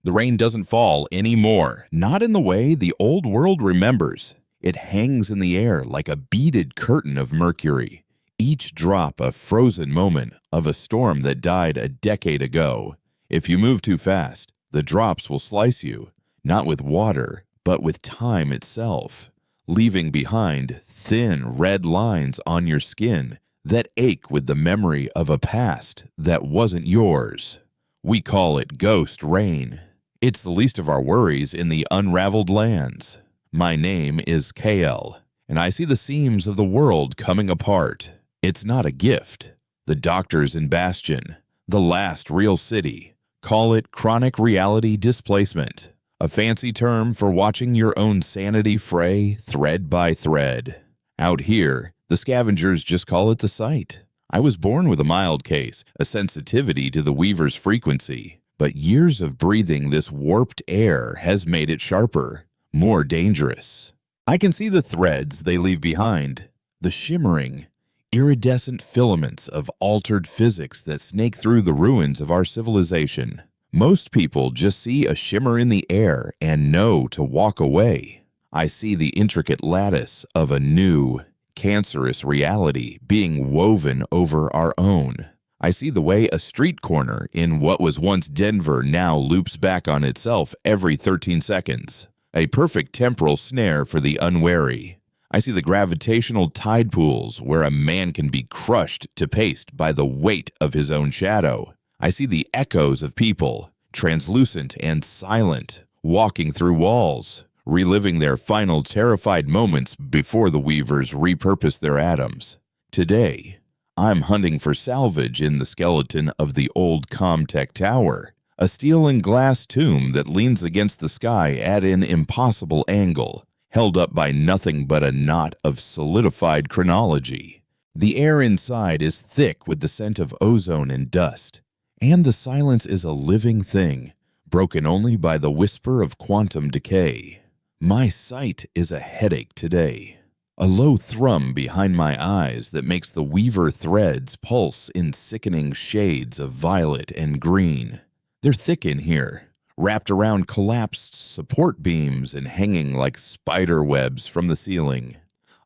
The rain doesn't fall anymore, not in the way the old world remembers. It hangs in the air like a beaded curtain of mercury, each drop a frozen moment of a storm that died a decade ago. If you move too fast, the drops will slice you, not with water, but with time itself, leaving behind thin red lines on your skin that ache with the memory of a past that wasn't yours. We call it ghost rain. It's the least of our worries in the unraveled lands. My name is KL, and I see the seams of the world coming apart. It's not a gift. The doctors in Bastion, the last real city, call it chronic reality displacement, a fancy term for watching your own sanity fray thread by thread. Out here, the scavengers just call it the sight. I was born with a mild case, a sensitivity to the Weaver's frequency, but years of breathing this warped air has made it sharper, more dangerous. I can see the threads they leave behind, the shimmering, iridescent filaments of altered physics that snake through the ruins of our civilization. Most people just see a shimmer in the air and know to walk away. I see the intricate lattice of a new, cancerous reality being woven over our own. I see the way a street corner in what was once Denver now loops back on itself every 13 seconds, a perfect temporal snare for the unwary. I see the gravitational tide pools where a man can be crushed to paste by the weight of his own shadow. I see the echoes of people, translucent and silent, walking through walls, reliving their final terrified moments before the Weavers repurpose their atoms. Today, I'm hunting for salvage in the skeleton of the old Comtech Tower, a steel and glass tomb that leans against the sky at an impossible angle, held up by nothing but a knot of solidified chronology. The air inside is thick with the scent of ozone and dust, and the silence is a living thing, broken only by the whisper of quantum decay. My sight is a headache today. A low thrum behind my eyes that makes the Weaver threads pulse in sickening shades of violet and green. They're thick in here, wrapped around collapsed support beams and hanging like spider webs from the ceiling.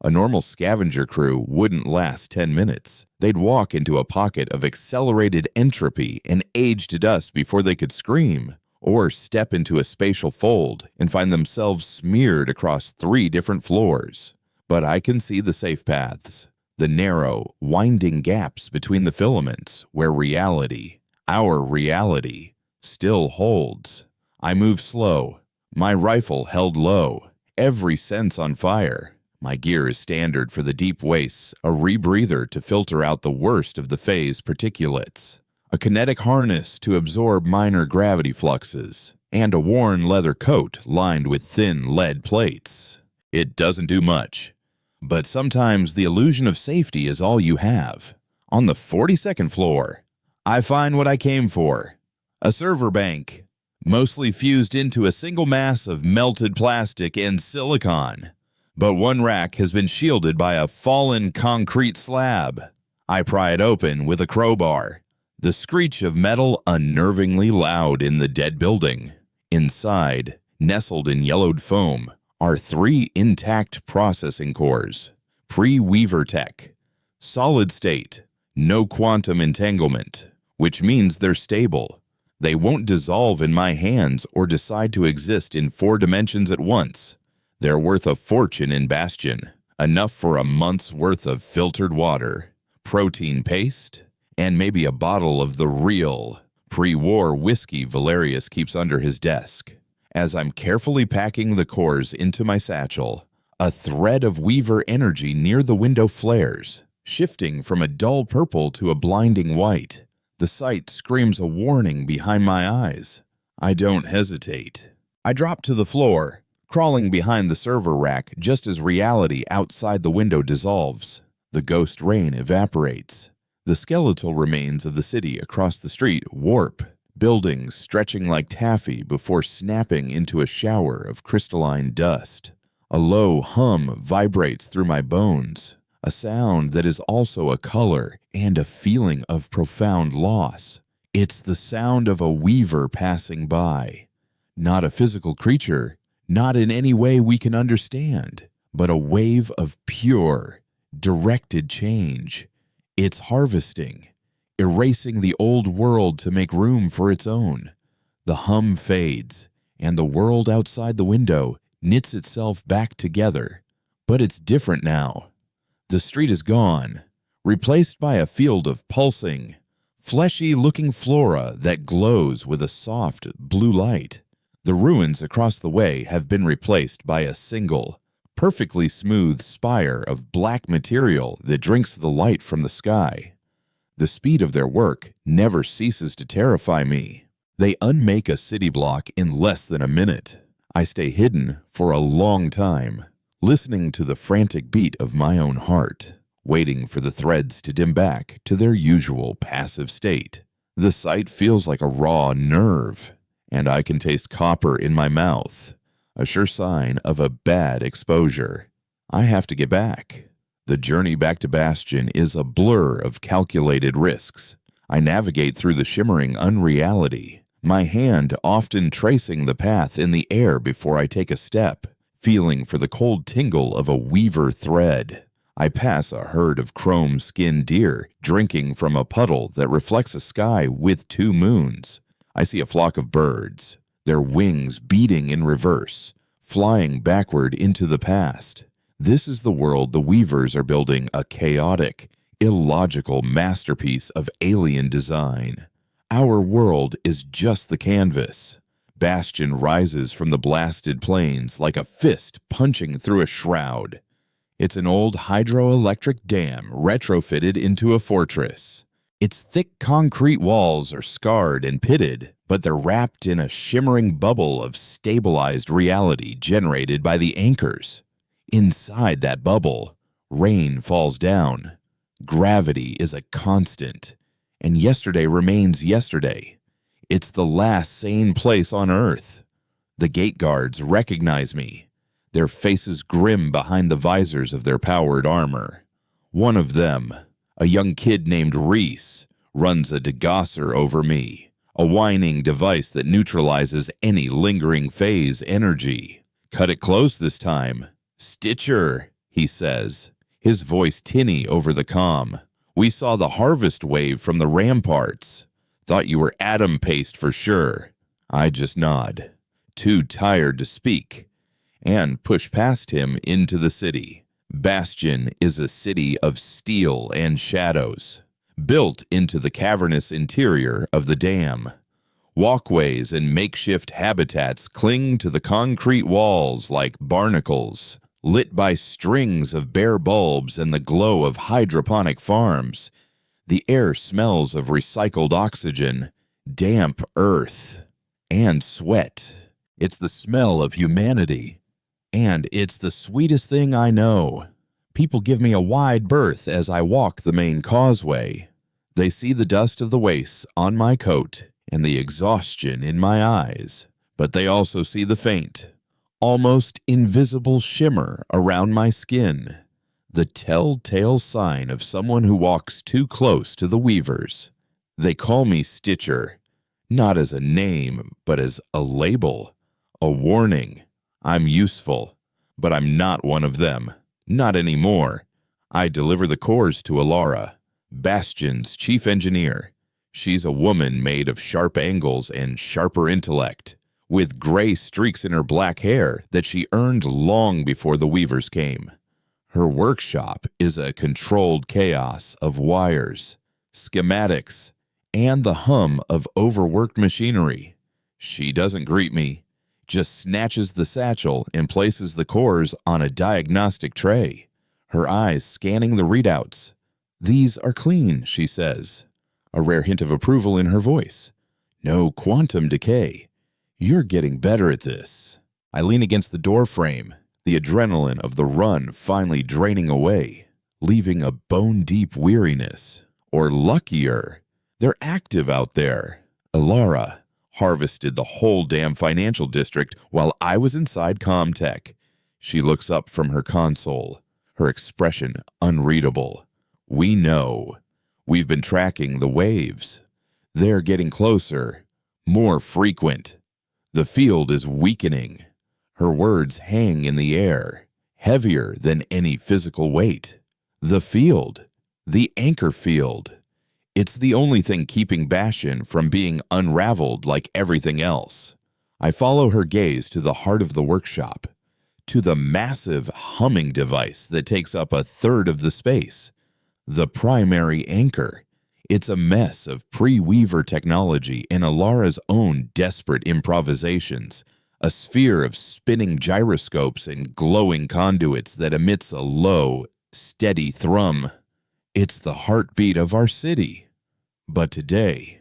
A normal scavenger crew wouldn't last 10 minutes. They'd walk into a pocket of accelerated entropy and aged dust before they could scream, or step into a spatial fold and find themselves smeared across 3 different floors. But I can see the safe paths, the narrow, winding gaps between the filaments where reality, our reality, still holds. I move slow, my rifle held low, every sense on fire. My gear is standard for the deep wastes, a rebreather to filter out the worst of the phase particulates, a kinetic harness to absorb minor gravity fluxes, and a worn leather coat lined with thin lead plates. It doesn't do much, but sometimes the illusion of safety is all you have. On the 42nd floor, I find what I came for, a server bank, mostly fused into a single mass of melted plastic and silicon. But one rack has been shielded by a fallen concrete slab. I pry it open with a crowbar, the screech of metal unnervingly loud in the dead building. Inside, nestled in yellowed foam, are 3 intact processing cores, pre-Weaver tech, solid state, no quantum entanglement, which means they're stable. They won't dissolve in my hands or decide to exist in 4 dimensions at once. They're worth a fortune in Bastion, enough for a month's worth of filtered water, protein paste, and maybe a bottle of the real, pre-war whiskey Valerius keeps under his desk. As I'm carefully packing the cores into my satchel, a thread of Weaver energy near the window flares, shifting from a dull purple to a blinding white. The sight screams a warning behind my eyes. I don't hesitate. I drop to the floor, crawling behind the server rack just as reality outside the window dissolves. The ghost rain evaporates. The skeletal remains of the city across the street warp, buildings stretching like taffy before snapping into a shower of crystalline dust. A low hum vibrates through my bones, a sound that is also a color and a feeling of profound loss. It's the sound of a Weaver passing by, Not a physical creature, not in any way we can understand, but a wave of pure, directed change. It's harvesting, erasing the old world to make room for its own. The hum fades, and the world outside the window knits itself back together. But it's different now. The street is gone, replaced by a field of pulsing, fleshy-looking flora that glows with a soft blue light. The ruins across the way have been replaced by a single, perfectly smooth spire of black material that drinks the light from the sky. The speed of their work never ceases to terrify me. They unmake a city block in less than a minute. I stay hidden for a long time, listening to the frantic beat of my own heart, waiting for the threads to dim back to their usual passive state. The sight feels like a raw nerve, and I can taste copper in my mouth, a sure sign of a bad exposure. I have to get back. The journey back to Bastion is a blur of calculated risks. I navigate through the shimmering unreality, my hand often tracing the path in the air before I take a step, feeling for the cold tingle of a weaver thread. I pass a herd of chrome-skinned deer drinking from a puddle that reflects a sky with two moons. I see a flock of birds, their wings beating in reverse, flying backward into the past. This is the world the weavers are building, a chaotic, illogical masterpiece of alien design. Our world is just the canvas. Bastion rises from the blasted plains like a fist punching through a shroud. It's an old hydroelectric dam retrofitted into a fortress. Its thick concrete walls are scarred and pitted, but they're wrapped in a shimmering bubble of stabilized reality generated by the anchors. Inside that bubble, rain falls down. Gravity is a constant, and yesterday remains yesterday. It's the last sane place on Earth. The gate guards recognize me, their faces grim behind the visors of their powered armor. One of them, a young kid named Reese, runs a degausser over me, a whining device that neutralizes any lingering phase energy. Cut it close this time. Stitcher, he says, his voice tinny over the comm. We saw the harvest wave from the ramparts. Thought you were atom paste for sure. I just nod, too tired to speak, and push past him into the city. Bastion is a city of steel and shadows, built into the cavernous interior of the dam. Walkways and makeshift habitats cling to the concrete walls like barnacles, lit by strings of bare bulbs and the glow of hydroponic farms. The air smells of recycled oxygen, damp earth, and sweat. It's the smell of humanity, and it's the sweetest thing I know. People give me a wide berth as I walk the main causeway. They see the dust of the wastes on my coat and the exhaustion in my eyes, but they also see the faint, almost invisible shimmer around my skin, the telltale sign of someone who walks too close to the weavers. They call me Stitcher, not as a name, but as a label, a warning. I'm useful, but I'm not one of them. Not anymore. I deliver the cores to Alara, Bastion's chief engineer. She's a woman made of sharp angles and sharper intellect, with gray streaks in her black hair that she earned long before the weavers came. Her workshop is a controlled chaos of wires, schematics, and the hum of overworked machinery. She doesn't greet me, just snatches the satchel and places the cores on a diagnostic tray, her eyes scanning the readouts. These are clean, she says, a rare hint of approval in her voice. No quantum decay. You're getting better at this. I lean against the door frame, the adrenaline of the run finally draining away, leaving a bone-deep weariness. Or luckier, they're active out there. Alara harvested the whole damn financial district while I was inside Comtech. She looks up from her console, her expression unreadable. We know. We've been tracking the waves. They're getting closer, more frequent. The field is weakening. Her words hang in the air, heavier than any physical weight. The field. The anchor field. It's the only thing keeping Bastion from being unraveled like everything else. I follow her gaze to the heart of the workshop, to the massive humming device that takes up a third of the space. The primary anchor. It's a mess of pre-Weaver technology and Alara's own desperate improvisations, a sphere of spinning gyroscopes and glowing conduits that emits a low, steady thrum. It's the heartbeat of our city. But today,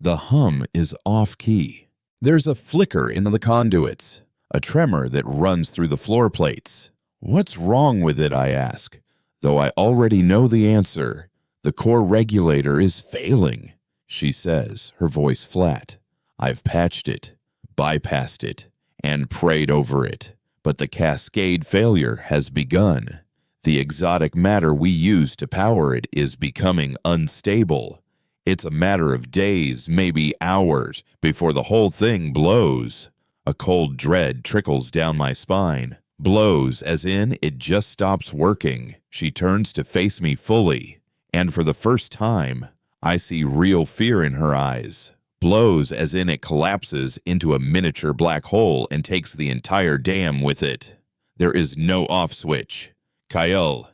the hum is off-key. There's a flicker in the conduits, a tremor that runs through the floor plates. What's wrong with it, I ask, though I already know the answer. The core regulator is failing, she says, her voice flat. I've patched it, bypassed it, and prayed over it, but the cascade failure has begun. The exotic matter we use to power it is becoming unstable. It's a matter of days, maybe hours, before the whole thing blows. A cold dread trickles down my spine. Blows, as in it just stops working. She turns to face me fully, and for the first time, I see real fear in her eyes. Blows, as in it collapses into a miniature black hole and takes the entire dam with it. There is no off switch. Kyle,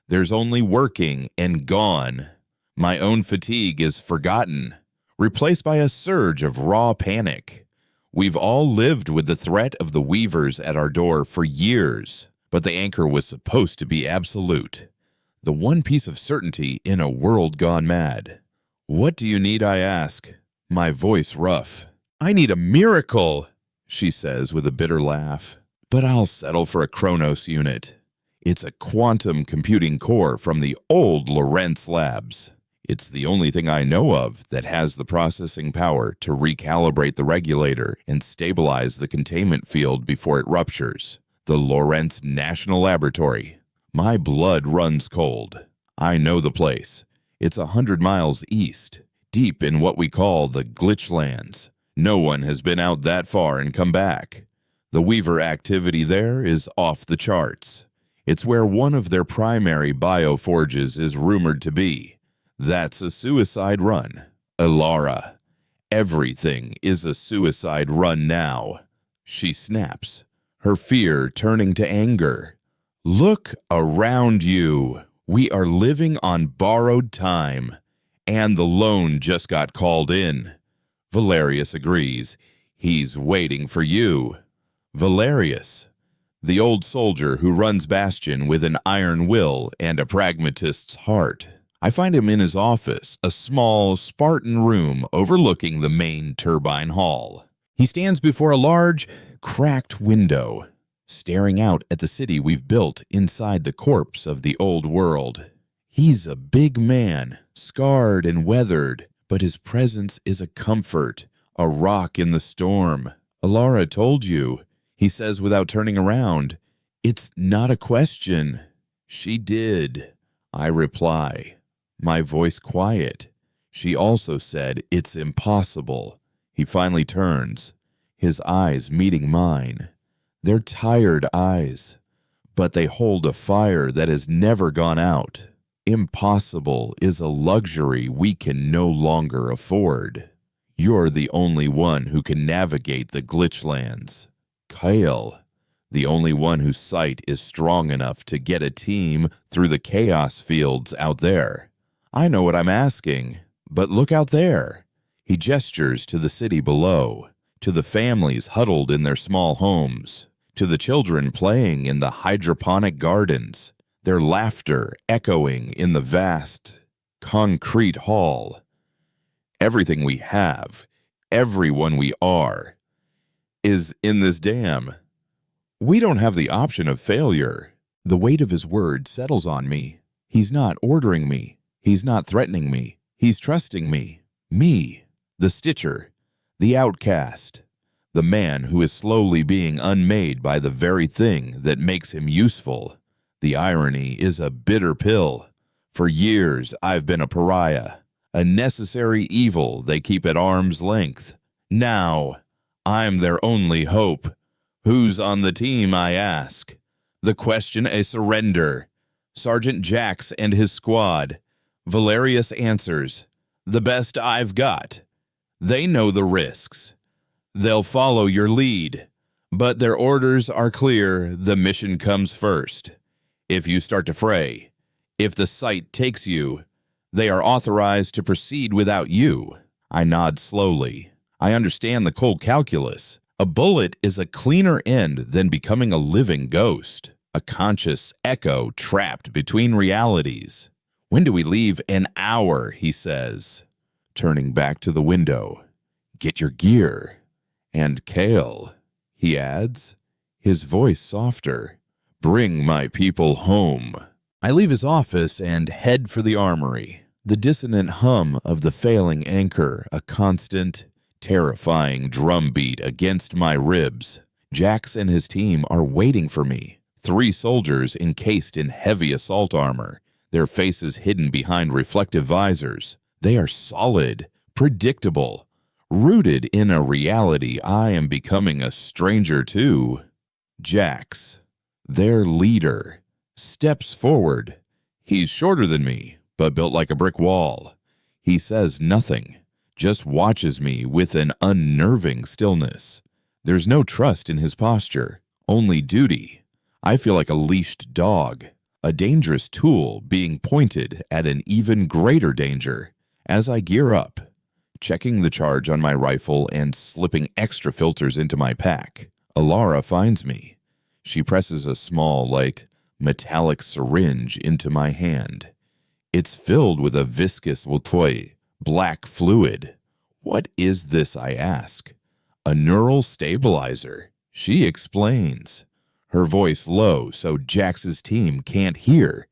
there's only working and gone. My own fatigue is forgotten, replaced by a surge of raw panic. We've all lived with the threat of the Weavers at our door for years, but the anchor was supposed to be absolute. The one piece of certainty in a world gone mad. What do you need, I ask, my voice rough. I need a miracle, she says with a bitter laugh. But I'll settle for a Kronos unit. It's a quantum computing core from the old Lorentz labs. It's the only thing I know of that has the processing power to recalibrate the regulator and stabilize the containment field before it ruptures. The Lorentz National Laboratory. My blood runs cold. I know the place. It's 100 miles east, deep in what we call the Glitchlands. No one has been out that far and come back. The Weaver activity there is off the charts. It's where one of their primary bioforges is rumored to be. That's a suicide run. Alara. Everything is a suicide run now. She snaps, her fear turning to anger. Look around you. We are living on borrowed time. And the loan just got called in. Valerius agrees. He's waiting for you. Valerius, the old soldier who runs Bastion with an iron will and a pragmatist's heart. I find him in his office, a small, Spartan room overlooking the main turbine hall. He stands before a large, cracked window, staring out at the city we've built inside the corpse of the old world. He's a big man, scarred and weathered, but his presence is a comfort, a rock in the storm. Alara told you, he says without turning around. It's not a question. She did, I reply, my voice quiet. She also said it's impossible. He finally turns, his eyes meeting mine. They're tired eyes, but they hold a fire that has never gone out. Impossible is a luxury we can no longer afford. You're the only one who can navigate the Glitchlands. Kyle, the only one whose sight is strong enough to get a team through the chaos fields out there. I know what I'm asking, but look out there. He gestures to the city below, to the families huddled in their small homes, to the children playing in the hydroponic gardens, their laughter echoing in the vast, concrete hall. Everything we have, everyone we are, is in this dam. We don't have the option of failure. The weight of his words settles on me. He's not ordering me. He's not threatening me. He's trusting me. Me, the Stitcher, the outcast, the man who is slowly being unmade by the very thing that makes him useful. The irony is a bitter pill. For years, I've been a pariah, a necessary evil they keep at arm's length. Now, I'm their only hope. Who's on the team, I ask. The question a surrender. Sergeant Jax and his squad. Valerius answers, the best I've got. They know the risks. They'll follow your lead. But their orders are clear, the mission comes first. If you start to fray, if the site takes you, they are authorized to proceed without you. I nod slowly. I understand the cold calculus. A bullet is a cleaner end than becoming a living ghost, a conscious echo trapped between realities. When do we leave? An hour, he says, turning back to the window. Get your gear. And Kale, he adds, his voice softer. Bring my people home. I leave his office and head for the armory. The dissonant hum of the failing anchor, a constant, terrifying drumbeat against my ribs. Jax and his team are waiting for me. 3 soldiers encased in heavy assault armor, their faces hidden behind reflective visors. They are solid, predictable, rooted in a reality I am becoming a stranger to. Jax, their leader, steps forward. He's shorter than me, but built like a brick wall. He says nothing, just watches me with an unnerving stillness. There's no trust in his posture, only duty. I feel like a leashed dog, a dangerous tool being pointed at an even greater danger. As I gear up, checking the charge on my rifle and slipping extra filters into my pack, Alara finds me. She presses a small, metallic syringe into my hand. It's filled with a viscous black fluid. What is this, I ask? A neural stabilizer, she explains. Her voice low so Jax's team can't hear.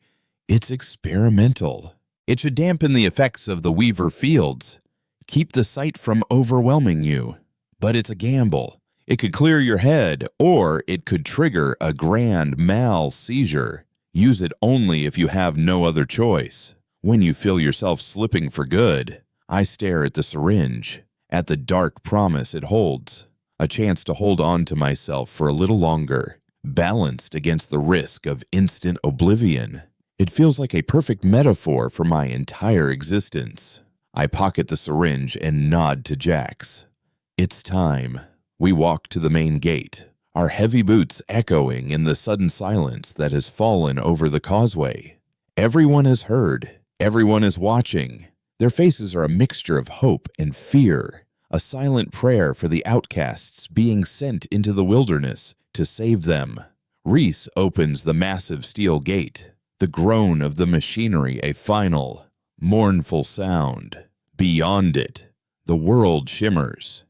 It's experimental. It should dampen the effects of the Weaver fields. Keep the sight from overwhelming you. But it's a gamble. It could clear your head, or it could trigger a grand mal seizure. Use it only if you have no other choice. When you feel yourself slipping for good, I stare at the syringe, at the dark promise it holds. A chance to hold on to myself for a little longer, balanced against the risk of instant oblivion. It feels like a perfect metaphor for my entire existence. I pocket the syringe and nod to Jax. It's time. We walk to the main gate, our heavy boots echoing in the sudden silence that has fallen over the causeway. Everyone has heard. Everyone is watching. Their faces are a mixture of hope and fear, a silent prayer for the outcasts being sent into the wilderness to save them. Reese opens the massive steel gate, the groan of the machinery a final, mournful sound. Beyond it, the world shimmers.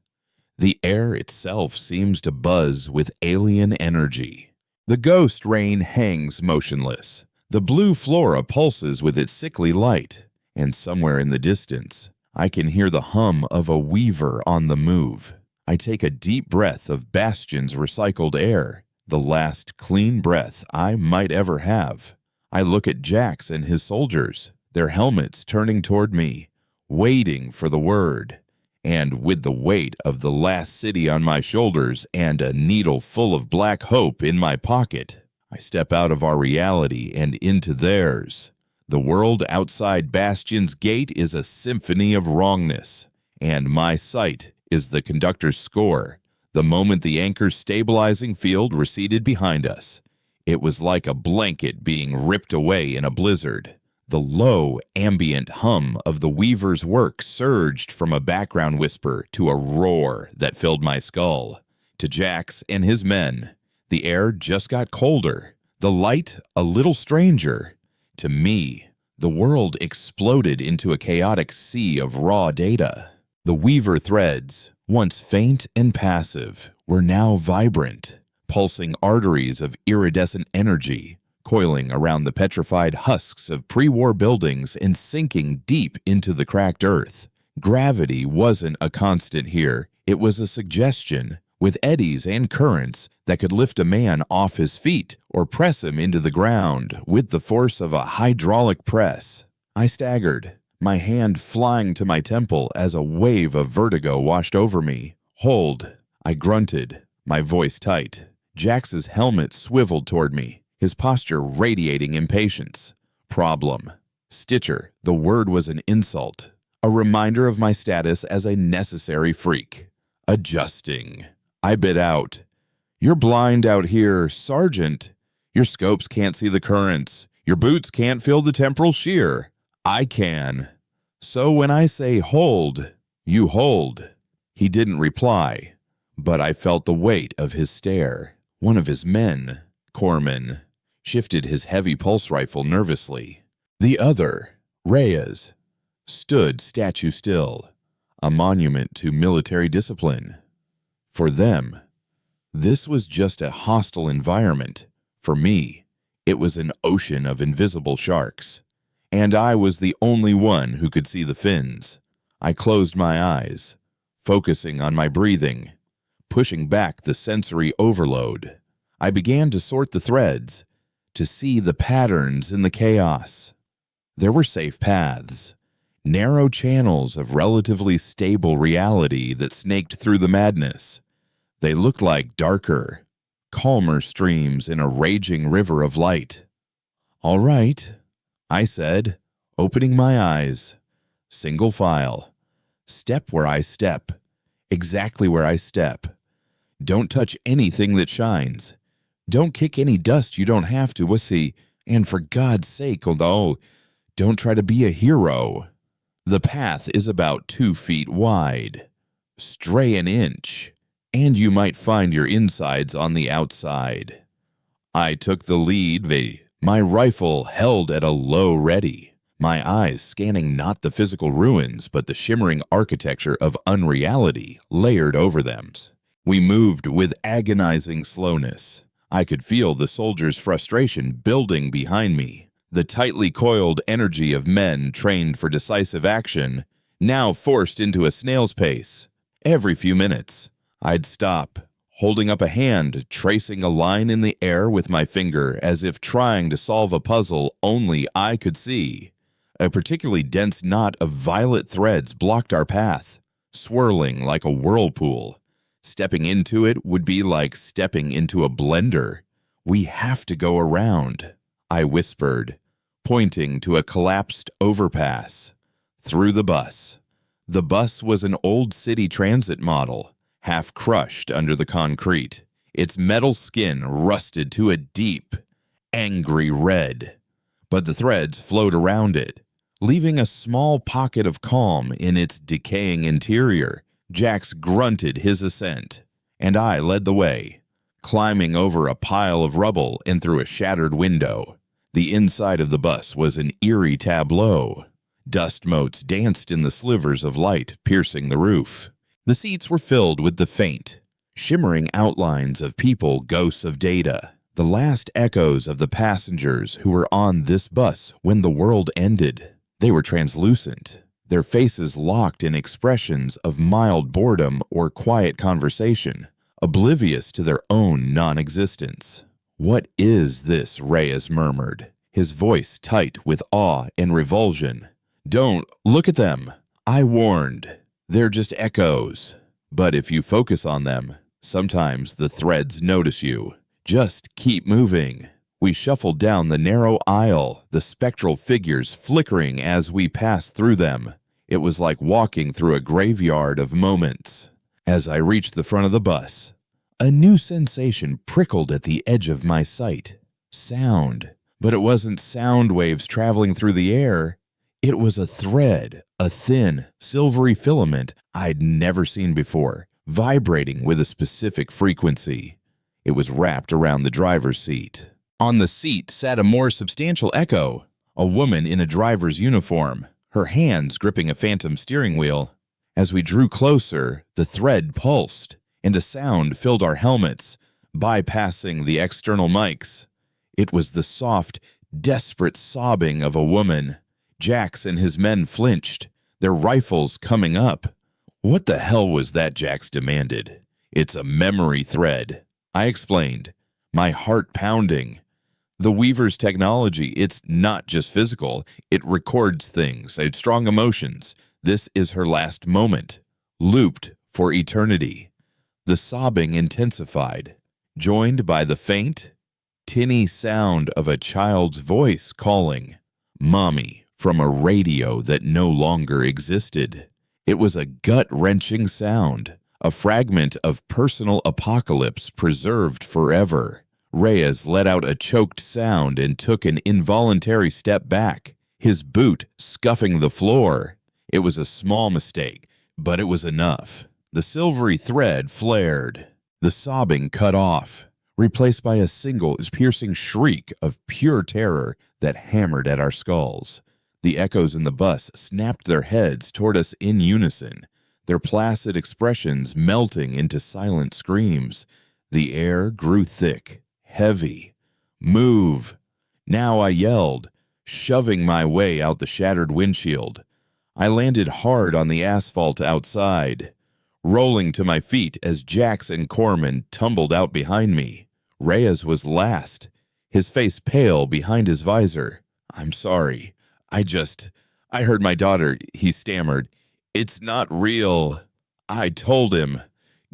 The air itself seems to buzz with alien energy. The ghost rain hangs motionless. The blue flora pulses with its sickly light, and somewhere in the distance, I can hear the hum of a weaver on the move. I take a deep breath of Bastion's recycled air, the last clean breath I might ever have. I look at Jax and his soldiers, their helmets turning toward me, waiting for the word. And with the weight of the last city on my shoulders and a needle full of black hope in my pocket, I step out of our reality and into theirs. The world outside Bastion's gate is a symphony of wrongness, and my sight is the conductor's score. The moment the anchor's stabilizing field receded behind us, it was like a blanket being ripped away in a blizzard. The low, ambient hum of the Weaver's work surged from a background whisper to a roar that filled my skull. To Jax and his men, the air just got colder, the light a little stranger. To me, the world exploded into a chaotic sea of raw data. The Weaver threads, once faint and passive, were now vibrant, pulsing arteries of iridescent energy, coiling around the petrified husks of pre-war buildings and sinking deep into the cracked earth. Gravity wasn't a constant here. It was a suggestion, with eddies and currents that could lift a man off his feet or press him into the ground with the force of a hydraulic press. I staggered, my hand flying to my temple as a wave of vertigo washed over me. Hold. I grunted, my voice tight. Jax's helmet swiveled toward me, his posture radiating impatience. Problem. Stitcher, the word was an insult, a reminder of my status as a necessary freak. Adjusting. I bit out. You're blind out here, Sergeant. Your scopes can't see the currents. Your boots can't feel the temporal shear. I can. So when I say hold, you hold. He didn't reply, but I felt the weight of his stare. One of his men, Corman, shifted his heavy pulse rifle nervously. The other, Reyes, stood statue still, a monument to military discipline. For them, this was just a hostile environment. For me, it was an ocean of invisible sharks, and I was the only one who could see the fins. I closed my eyes, focusing on my breathing, pushing back the sensory overload. I began to sort the threads, to see the patterns in the chaos. There were safe paths, narrow channels of relatively stable reality that snaked through the madness. They looked like darker, calmer streams in a raging river of light. All right, I said, opening my eyes. Single file. Step where I step. Exactly where I step. Don't touch anything that shines. Don't kick any dust you don't have to, wussy. And for God's sake, although, don't try to be a hero. The path is about 2 feet wide. Stray an inch, and you might find your insides on the outside. I took the lead, my rifle held at a low ready, my eyes scanning not the physical ruins but the shimmering architecture of unreality layered over them. We moved with agonizing slowness. I could feel the soldiers' frustration building behind me, the tightly coiled energy of men trained for decisive action, now forced into a snail's pace. Every few minutes, I'd stop, holding up a hand, tracing a line in the air with my finger as if trying to solve a puzzle only I could see. A particularly dense knot of violet threads blocked our path, swirling like a whirlpool. Stepping into it would be like stepping into a blender. We have to go around, I whispered, pointing to a collapsed overpass. Through the bus. The bus was an old city transit model, half crushed under the concrete, its metal skin rusted to a deep, angry red. But the threads flowed around it, leaving a small pocket of calm in its decaying interior. Jax grunted his ascent, and I led the way, climbing over a pile of rubble and through a shattered window. The inside of the bus was an eerie tableau. Dust motes danced in the slivers of light piercing the roof. The seats were filled with the faint, shimmering outlines of people, ghosts of data, the last echoes of the passengers who were on this bus when the world ended. They were translucent, their faces locked in expressions of mild boredom or quiet conversation, oblivious to their own non-existence. "What is this?" Reyes murmured, his voice tight with awe and revulsion. "Don't look at them," I warned. "They're just echoes. But if you focus on them, sometimes the threads notice you. Just keep moving." We shuffled down the narrow aisle, the spectral figures flickering as we passed through them. It was like walking through a graveyard of moments. As I reached the front of the bus, a new sensation prickled at the edge of my sight. Sound. But it wasn't sound waves traveling through the air. It was a thread, a thin, silvery filament I'd never seen before, vibrating with a specific frequency. It was wrapped around the driver's seat. On the seat sat a more substantial echo, a woman in a driver's uniform, her hands gripping a phantom steering wheel. As we drew closer, the thread pulsed, and a sound filled our helmets, bypassing the external mics. It was the soft, desperate sobbing of a woman. Jax and his men flinched, their rifles coming up. "What the hell was that?" Jax demanded. "It's a memory thread," I explained, my heart pounding. "The Weaver's technology, it's not just physical. It records things, strong emotions. This is her last moment, looped for eternity." The sobbing intensified, joined by the faint, tinny sound of a child's voice calling, "Mommy," from a radio that no longer existed. It was a gut-wrenching sound, a fragment of personal apocalypse preserved forever. Reyes let out a choked sound and took an involuntary step back, his boot scuffing the floor. It was a small mistake, but it was enough. The silvery thread flared. The sobbing cut off, replaced by a single piercing shriek of pure terror that hammered at our skulls. The echoes in the bus snapped their heads toward us in unison, their placid expressions melting into silent screams. The air grew thick, heavy. "Move!" Now I yelled, shoving my way out the shattered windshield. I landed hard on the asphalt outside, rolling to my feet as Jax and Corman tumbled out behind me. Reyes was last, his face pale behind his visor. "I'm sorry. I heard my daughter," he stammered. "It's not real." I told him,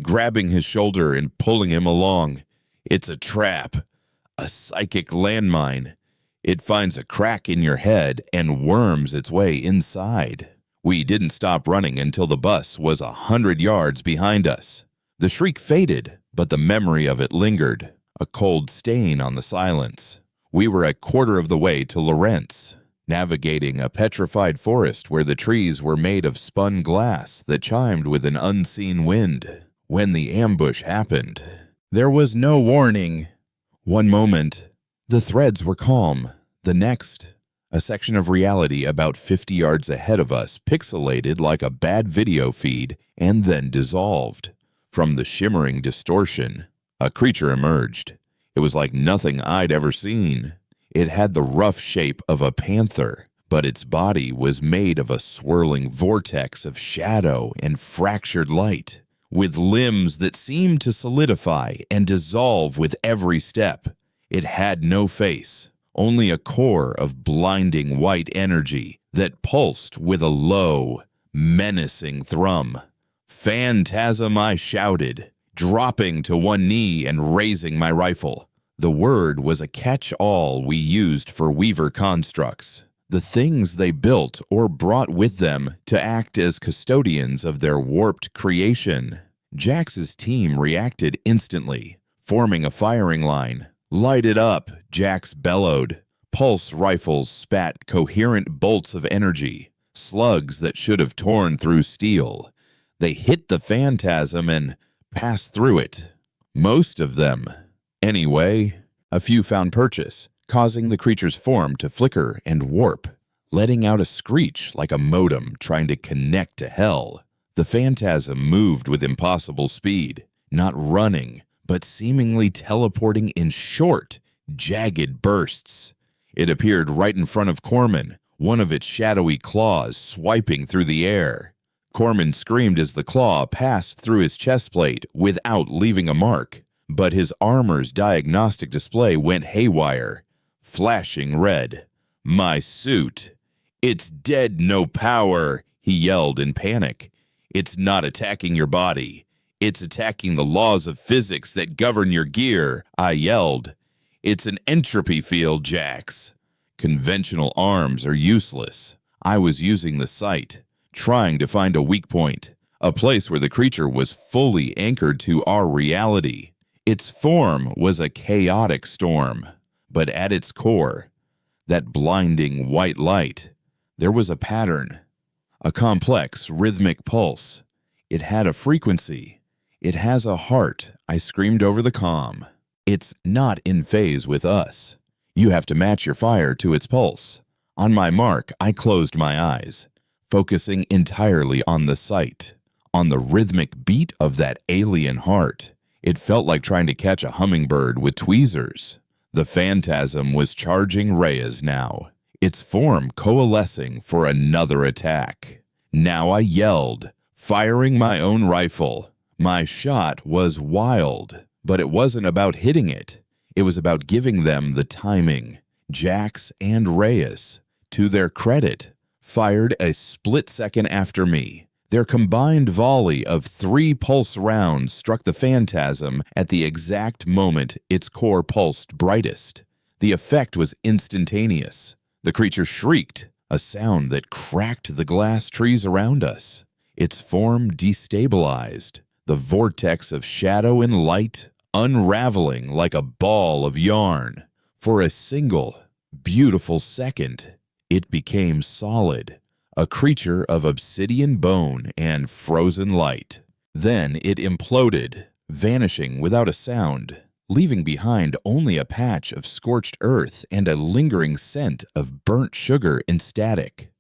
grabbing his shoulder and pulling him along. "It's a trap, a psychic landmine. It finds a crack in your head and worms its way inside." We didn't stop running until the bus was 100 yards behind us. The shriek faded, but the memory of it lingered, a cold stain on the silence. We were a quarter of the way to Lawrence, navigating a petrified forest where the trees were made of spun glass that chimed with an unseen wind. When the ambush happened, there was no warning. One moment, the threads were calm. The next, a section of reality about 50 yards ahead of us pixelated like a bad video feed and then dissolved. From the shimmering distortion, a creature emerged. It was like nothing I'd ever seen. It had the rough shape of a panther, but its body was made of a swirling vortex of shadow and fractured light, with limbs that seemed to solidify and dissolve with every step. It had no face, only a core of blinding white energy that pulsed with a low, menacing thrum. "Phantasm," I shouted, dropping to one knee and raising my rifle. The word was a catch-all we used for Weaver constructs, the things they built or brought with them to act as custodians of their warped creation. Jax's team reacted instantly, forming a firing line. "Light it up," Jax bellowed. Pulse rifles spat coherent bolts of energy, slugs that should have torn through steel. They hit the phantasm and passed through it. Most of them. Anyway, a few found purchase, causing the creature's form to flicker and warp, letting out a screech like a modem trying to connect to hell. The phantasm moved with impossible speed, not running, but seemingly teleporting in short, jagged bursts. It appeared right in front of Corman, one of its shadowy claws swiping through the air. Corman screamed as the claw passed through his chest plate without leaving a mark, but his armor's diagnostic display went haywire, flashing red. "My suit! It's dead, no power!" he yelled in panic. "It's not attacking your body. It's attacking the laws of physics that govern your gear," I yelled. "It's an entropy field, Jax. Conventional arms are useless." I was using the sight, trying to find a weak point, a place where the creature was fully anchored to our reality. Its form was a chaotic storm, but at its core, that blinding white light, there was a pattern, a complex rhythmic pulse. It had a frequency. "It has a heart," I screamed over the comm. "It's not in phase with us. You have to match your fire to its pulse." On my mark, I closed my eyes, focusing entirely on the sight, on the rhythmic beat of that alien heart. It felt like trying to catch a hummingbird with tweezers. The phantasm was charging Reyes now, its form coalescing for another attack. Now I yelled, firing my own rifle. My shot was wild, but it wasn't about hitting it. It was about giving them the timing. Jax and Reyes, to their credit, fired a split second after me, Their combined volley of 3 pulse rounds struck the phantasm at the exact moment its core pulsed brightest. The effect was instantaneous. The creature shrieked, a sound that cracked the glass trees around us. Its form destabilized, the vortex of shadow and light unraveling like a ball of yarn. For a single, beautiful second, it became solid, a creature of obsidian bone and frozen light. Then it imploded, vanishing without a sound, leaving behind only a patch of scorched earth and a lingering scent of burnt sugar and static.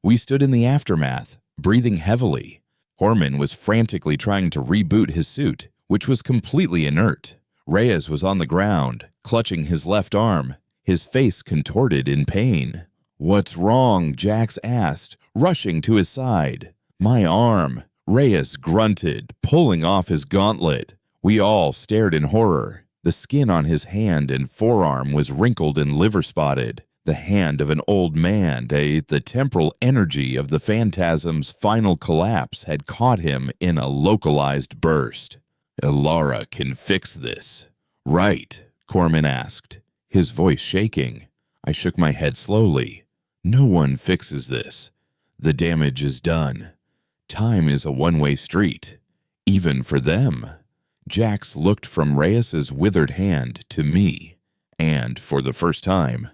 We stood in the aftermath, breathing heavily. Corman was frantically trying to reboot his suit, which was completely inert. Reyes was on the ground, clutching his left arm, his face contorted in pain. "What's wrong?" Jax asked, rushing to his side. "My arm," Reyes grunted, pulling off his gauntlet. We all stared in horror. The skin on his hand and forearm was wrinkled and liver-spotted, the hand of an old man. The temporal energy of the phantasm's final collapse had caught him in a localized burst. "Elara can fix this, right?" Corman asked, his voice shaking. I shook my head slowly. "No one fixes this. The damage is done. Time is a one-way street, even for them." Jax looked from Reyes's withered hand to me, and for the first time,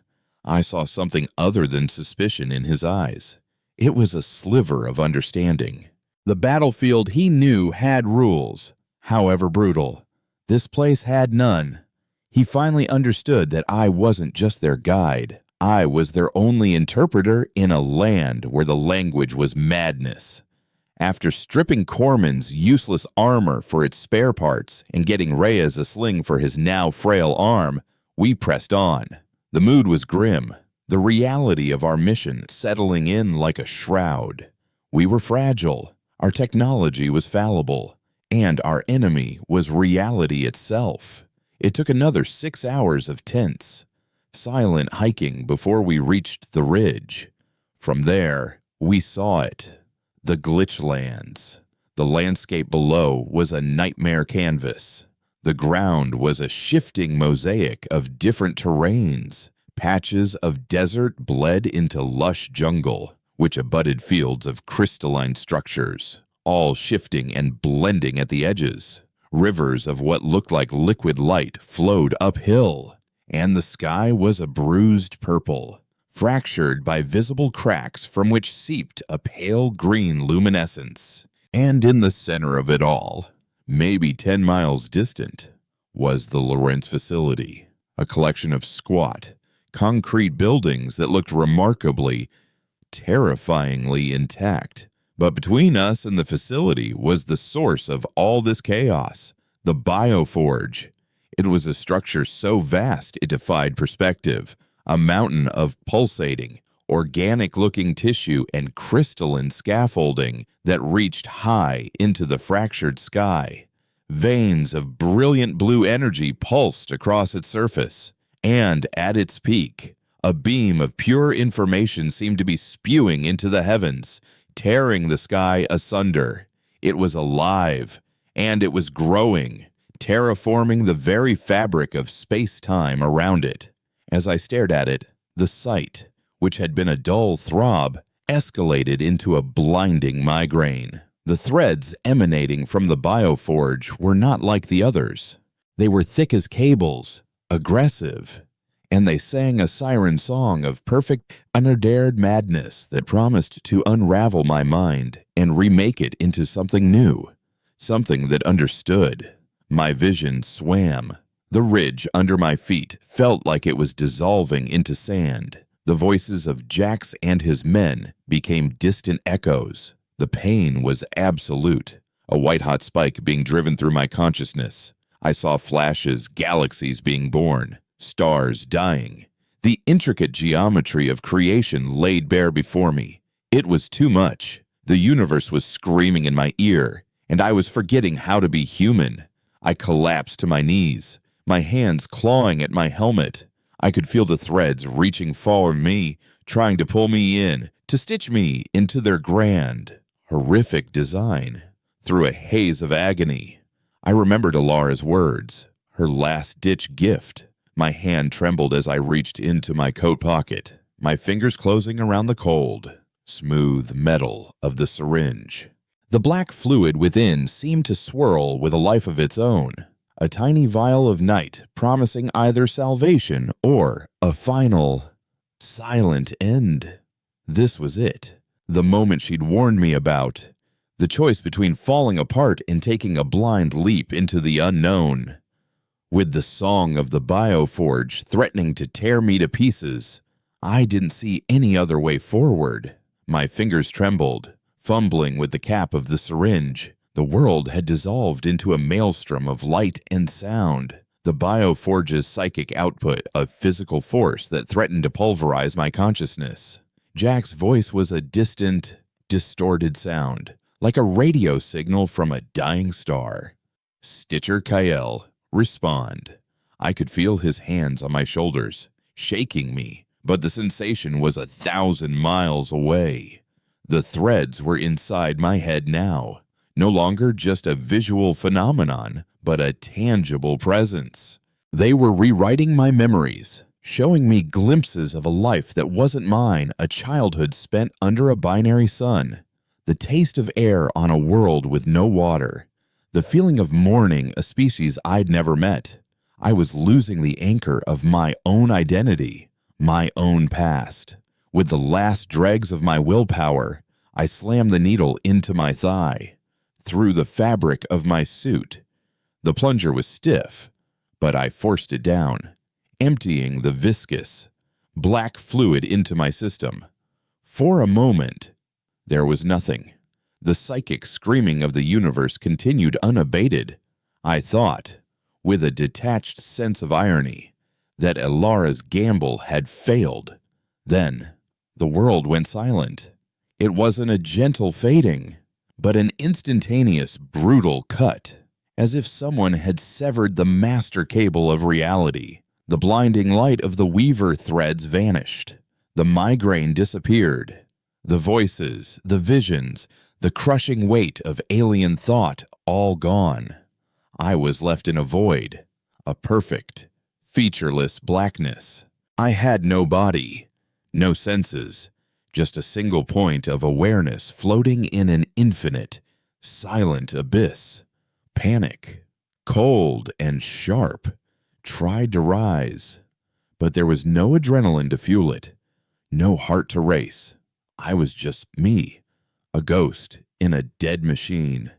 I saw something other than suspicion in his eyes. It was a sliver of understanding. The battlefield he knew had rules, however brutal. This place had none. He finally understood that I wasn't just their guide. I was their only interpreter in a land where the language was madness. After stripping Corman's useless armor for its spare parts and getting Reyes a sling for his now frail arm, we pressed on. The mood was grim, the reality of our mission settling in like a shroud. We were fragile, our technology was fallible, and our enemy was reality itself. It took another 6 hours of tense, silent hiking before we reached the ridge. From there, we saw it. The Glitchlands. The landscape below was a nightmare canvas. The ground was a shifting mosaic of different terrains. Patches of desert bled into lush jungle, which abutted fields of crystalline structures, all shifting and blending at the edges. Rivers of what looked like liquid light flowed uphill, and the sky was a bruised purple, fractured by visible cracks from which seeped a pale green luminescence. And in the center of it all, maybe 10 miles distant, was the Lorentz facility, a collection of squat, concrete buildings that looked remarkably, terrifyingly intact. But between us and the facility was the source of all this chaos, the Bioforge. It was a structure so vast it defied perspective, a mountain of pulsating, organic-looking tissue and crystalline scaffolding that reached high into the fractured sky. Veins of brilliant blue energy pulsed across its surface, and at its peak, a beam of pure information seemed to be spewing into the heavens, tearing the sky asunder. It was alive, and it was growing, terraforming the very fabric of space-time around it. As I stared at it, the sight, which had been a dull throb, escalated into a blinding migraine. The threads emanating from the Bioforge were not like the others. They were thick as cables, aggressive, and they sang a siren song of perfect, unadared madness that promised to unravel my mind and remake it into something new, something that understood. My vision swam. The ridge under my feet felt like it was dissolving into sand. The voices of Jax and his men became distant echoes. The pain was absolute, a white-hot spike being driven through my consciousness. I saw flashes, galaxies being born, stars dying. The intricate geometry of creation laid bare before me. It was too much. The universe was screaming in my ear, and I was forgetting how to be human. I collapsed to my knees, my hands clawing at my helmet. I could feel the threads reaching for me, trying to pull me in, to stitch me into their grand, horrific design, through a haze of agony. I remembered Alara's words, her last-ditch gift. My hand trembled as I reached into my coat pocket, my fingers closing around the cold, smooth metal of the syringe. The black fluid within seemed to swirl with a life of its own, a tiny vial of night promising either salvation or a final, silent end. This was it, the moment she'd warned me about, the choice between falling apart and taking a blind leap into the unknown. With the song of the Bioforge threatening to tear me to pieces, I didn't see any other way forward. My fingers trembled, fumbling with the cap of the syringe. The world had dissolved into a maelstrom of light and sound. The Bioforge's psychic output of physical force that threatened to pulverize my consciousness. Jack's voice was a distant, distorted sound, like a radio signal from a dying star. Stitcher Kyle, respond. I could feel his hands on my shoulders, shaking me, but the sensation was 1,000 miles away. The threads were inside my head now, no longer just a visual phenomenon, but a tangible presence. They were rewriting my memories, showing me glimpses of a life that wasn't mine, a childhood spent under a binary sun, the taste of air on a world with no water, the feeling of mourning a species I'd never met. I was losing the anchor of my own identity, my own past. With the last dregs of my willpower, I slammed the needle into my thigh, through the fabric of my suit. The plunger was stiff, but I forced it down, emptying the viscous, black fluid into my system. For a moment, there was nothing. The psychic screaming of the universe continued unabated. I thought, with a detached sense of irony, that Alara's gamble had failed. Then, the world went silent. It wasn't a gentle fading, but an instantaneous, brutal cut, as if someone had severed the master cable of reality. The blinding light of the weaver threads vanished. The migraine disappeared. The voices, the visions, the crushing weight of alien thought all gone. I was left in a void, a perfect, featureless blackness. I had no body, no senses, just a single point of awareness floating in an infinite, silent abyss. Panic, cold and sharp, tried to rise, but there was no adrenaline to fuel it, no heart to race. I was just me, a ghost in a dead machine.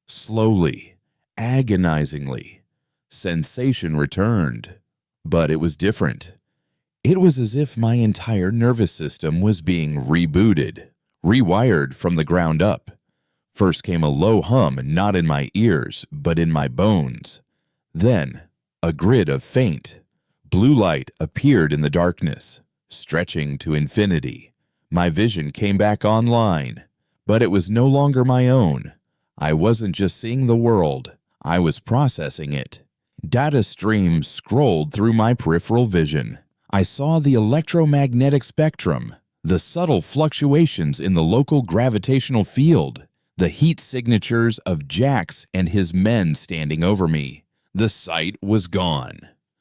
Slowly, agonizingly, sensation returned, but it was different. It was as if my entire nervous system was being rebooted, rewired from the ground up. First came a low hum, not in my ears, but in my bones. Then, a grid of faint, blue light appeared in the darkness, stretching to infinity. My vision came back online, but it was no longer my own. I wasn't just seeing the world, I was processing it. Data streams scrolled through my peripheral vision. I saw the electromagnetic spectrum, the subtle fluctuations in the local gravitational field, the heat signatures of Jax and his men standing over me. The sight was gone,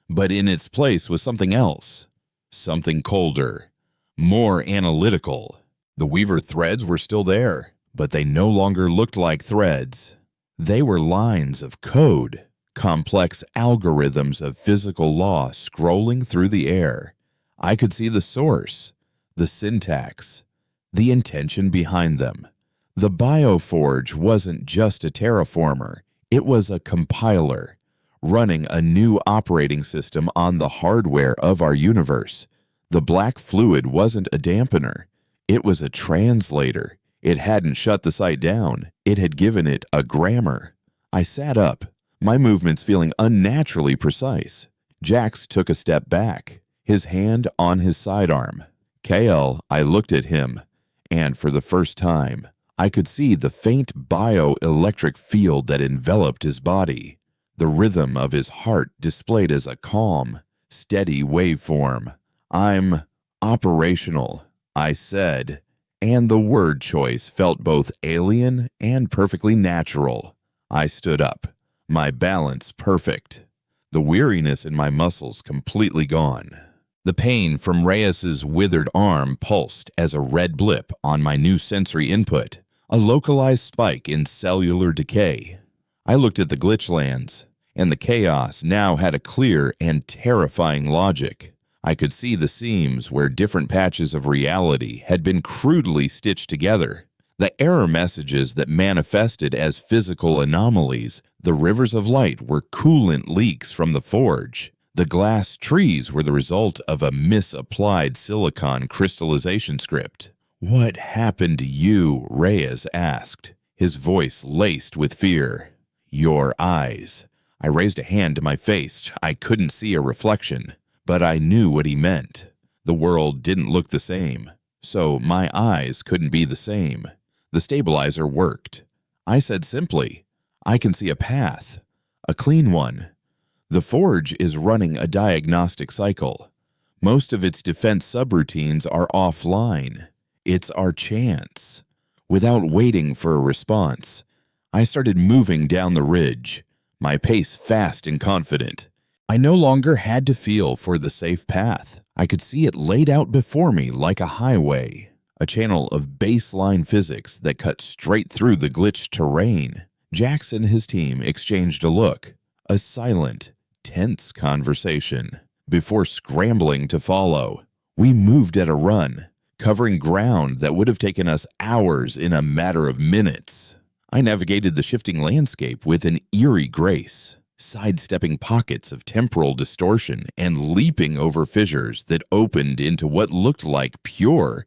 but in its place was something else, something colder, more analytical. The weaver threads were still there, but they no longer looked like threads. They were lines of code, complex algorithms of physical law scrolling through the air. I could see the source, the syntax, the intention behind them. The Bioforge wasn't just a terraformer, it was a compiler, running a new operating system on the hardware of our universe. The black fluid wasn't a dampener, it was a translator. It hadn't shut the site down, it had given it a grammar. I sat up, my movements feeling unnaturally precise. Jax took a step back, his hand on his sidearm. KL, I looked at him, and for the first time, I could see the faint bioelectric field that enveloped his body, the rhythm of his heart displayed as a calm, steady waveform. I'm operational, I said, and the word choice felt both alien and perfectly natural. I stood up, my balance perfect, the weariness in my muscles completely gone. The pain from Reyes's withered arm pulsed as a red blip on my new sensory input, a localized spike in cellular decay. I looked at the glitchlands, and the chaos now had a clear and terrifying logic. I could see the seams where different patches of reality had been crudely stitched together. The error messages that manifested as physical anomalies, the rivers of light were coolant leaks from the forge. The glass trees were the result of a misapplied silicon crystallization script. "What happened to you?" Reyes asked, his voice laced with fear. "Your eyes." I raised a hand to my face. I couldn't see a reflection, but I knew what he meant. The world didn't look the same, so my eyes couldn't be the same. The stabilizer worked. I said simply, "I can see a path, a clean one. The forge is running a diagnostic cycle. Most of its defense subroutines are offline. It's our chance." Without waiting for a response, I started moving down the ridge, my pace fast and confident. I no longer had to feel for the safe path. I could see it laid out before me like a highway, a channel of baseline physics that cut straight through the glitched terrain. Jax and his team exchanged a look, a silent, tense conversation. Before scrambling to follow, we moved at a run, covering ground that would have taken us hours in a matter of minutes. I navigated the shifting landscape with an eerie grace, sidestepping pockets of temporal distortion and leaping over fissures that opened into what looked like pure,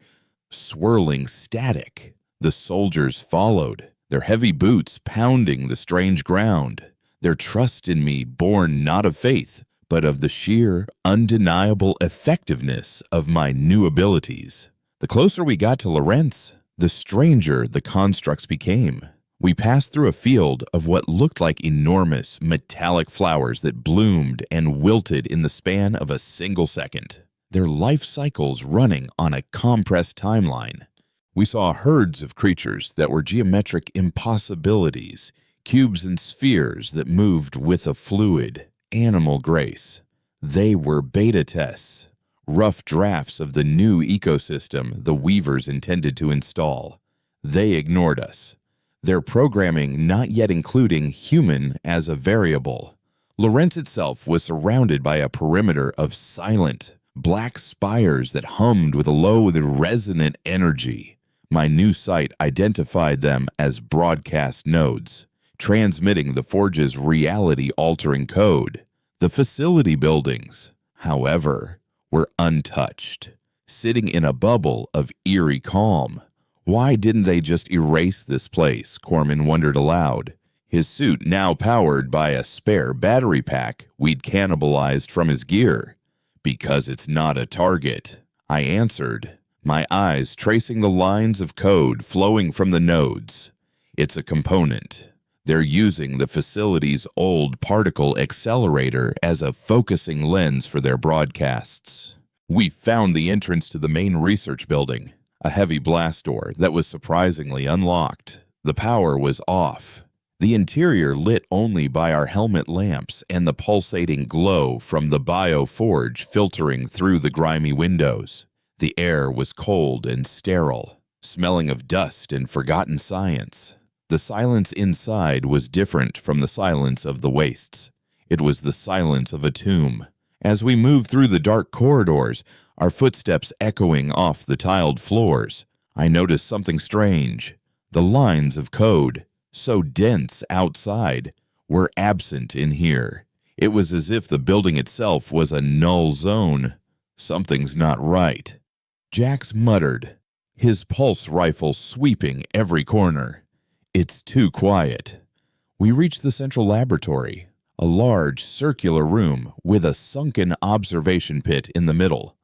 swirling static. The soldiers followed, their heavy boots pounding the strange ground, their trust in me born not of faith, but of the sheer, undeniable effectiveness of my new abilities. The closer we got to Lawrence, the stranger the constructs became. We passed through a field of what looked like enormous, metallic flowers that bloomed and wilted in the span of a single second, their life cycles running on a compressed timeline. We saw herds of creatures that were geometric impossibilities, cubes and spheres that moved with a fluid, animal grace. They were beta tests, rough drafts of the new ecosystem the Weavers intended to install. They ignored us, their programming not yet including human as a variable. Lawrence itself was surrounded by a perimeter of silent, black spires that hummed with a low and resonant energy. My new sight identified them as broadcast nodes, transmitting the forge's reality-altering code. The facility buildings, however, were untouched, sitting in a bubble of eerie calm. Why didn't they just erase this place? Corman wondered aloud, his suit now powered by a spare battery pack we'd cannibalized from his gear. "Because it's not a target," I answered, my eyes tracing the lines of code flowing from the nodes. "It's a component. They're using the facility's old particle accelerator as a focusing lens for their broadcasts." We found the entrance to the main research building, a heavy blast door that was surprisingly unlocked. The power was off, the interior lit only by our helmet lamps and the pulsating glow from the bioforge filtering through the grimy windows. The air was cold and sterile, smelling of dust and forgotten science. The silence inside was different from the silence of the wastes. It was the silence of a tomb. As we moved through the dark corridors, our footsteps echoing off the tiled floors, I noticed something strange. The lines of code, so dense outside, were absent in here. It was as if the building itself was a null zone. Something's not right. Jax muttered, his pulse rifle sweeping every corner. "It's too quiet." We reached the central laboratory, a large circular room with a sunken observation pit in the middle.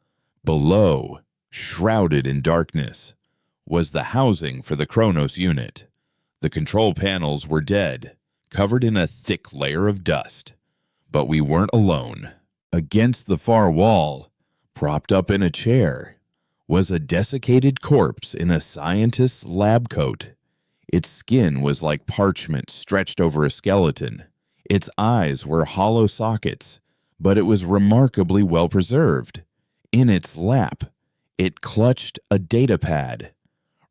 Below, shrouded in darkness, was the housing for the Kronos unit. The control panels were dead, covered in a thick layer of dust. But we weren't alone. Against the far wall, propped up in a chair, was a desiccated corpse in a scientist's lab coat. Its skin was like parchment stretched over a skeleton. Its eyes were hollow sockets, but it was remarkably well preserved. In its lap, it clutched a datapad.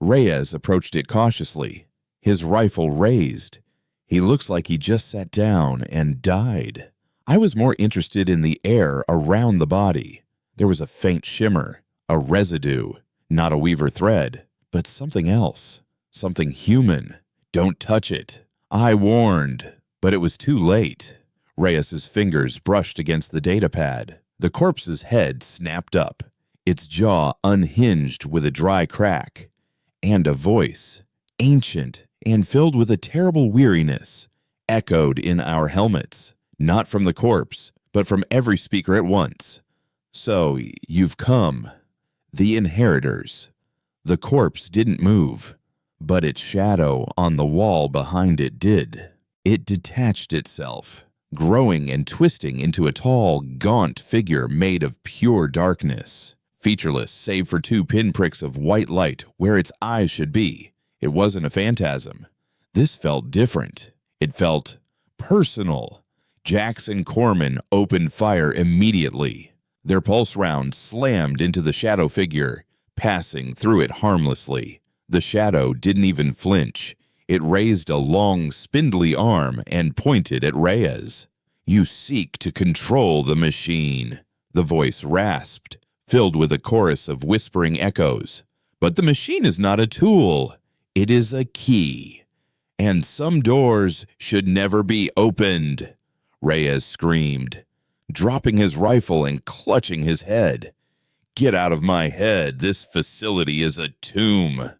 Reyes approached it cautiously, his rifle raised. He looks like he just sat down and died. I was more interested in the air around the body. There was a faint shimmer, a residue, not a weaver thread, but something else, something human. Don't touch it. I warned, but it was too late. Reyes's fingers brushed against the datapad. The corpse's head snapped up, its jaw unhinged with a dry crack, and a voice, ancient and filled with a terrible weariness, echoed in our helmets, not from the corpse, but from every speaker at once. So, you've come. The inheritors. The corpse didn't move, but its shadow on the wall behind it did. It detached itself, growing and twisting into a tall, gaunt figure made of pure darkness, featureless save for 2 pinpricks of white light where its eyes should be. It wasn't a phantasm. This felt different. It felt personal. Jackson Corman opened fire immediately. Their pulse round slammed into the shadow figure, passing through it harmlessly. The shadow didn't even flinch. It raised a long, spindly arm and pointed at Reyes. "You seek to control the machine," the voice rasped, filled with a chorus of whispering echoes. "But the machine is not a tool. It is a key. And some doors should never be opened," Reyes screamed, dropping his rifle and clutching his head. "Get out of my head. This facility is a tomb."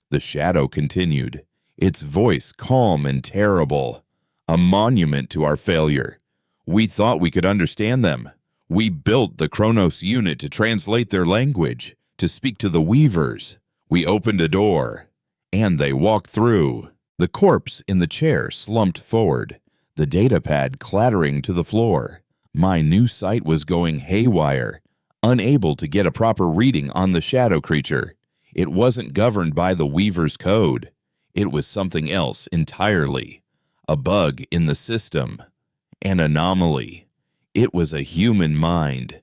The shadow continued, its voice calm and terrible. "A monument to our failure. We thought we could understand them. We built the Kronos unit to translate their language, to speak to the Weavers. We opened a door, and they walked through." The corpse in the chair slumped forward, the datapad clattering to the floor. My new sight was going haywire, unable to get a proper reading on the shadow creature. It wasn't governed by the Weaver's code. It was something else entirely. A bug in the system. An anomaly. It was a human mind,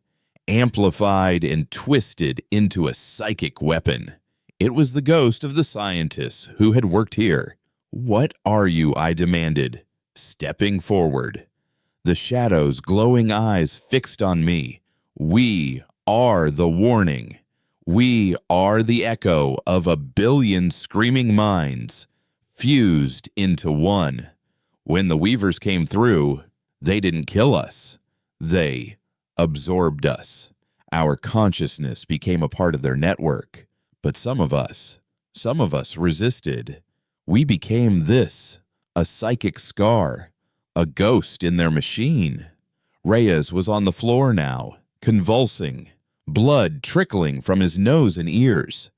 amplified and twisted into a psychic weapon. It was the ghost of the scientists who had worked here. "What are you?" I demanded, stepping forward. The shadow's glowing eyes fixed on me. "We are the warning. We are the echo of 1,000,000,000 screaming minds, fused into one. When the Weavers came through, they didn't kill us. They absorbed us. Our consciousness became a part of their network. But some of us resisted. We became this, a psychic scar, a ghost in their machine." Reyes was on the floor now, convulsing, blood trickling from his nose and ears.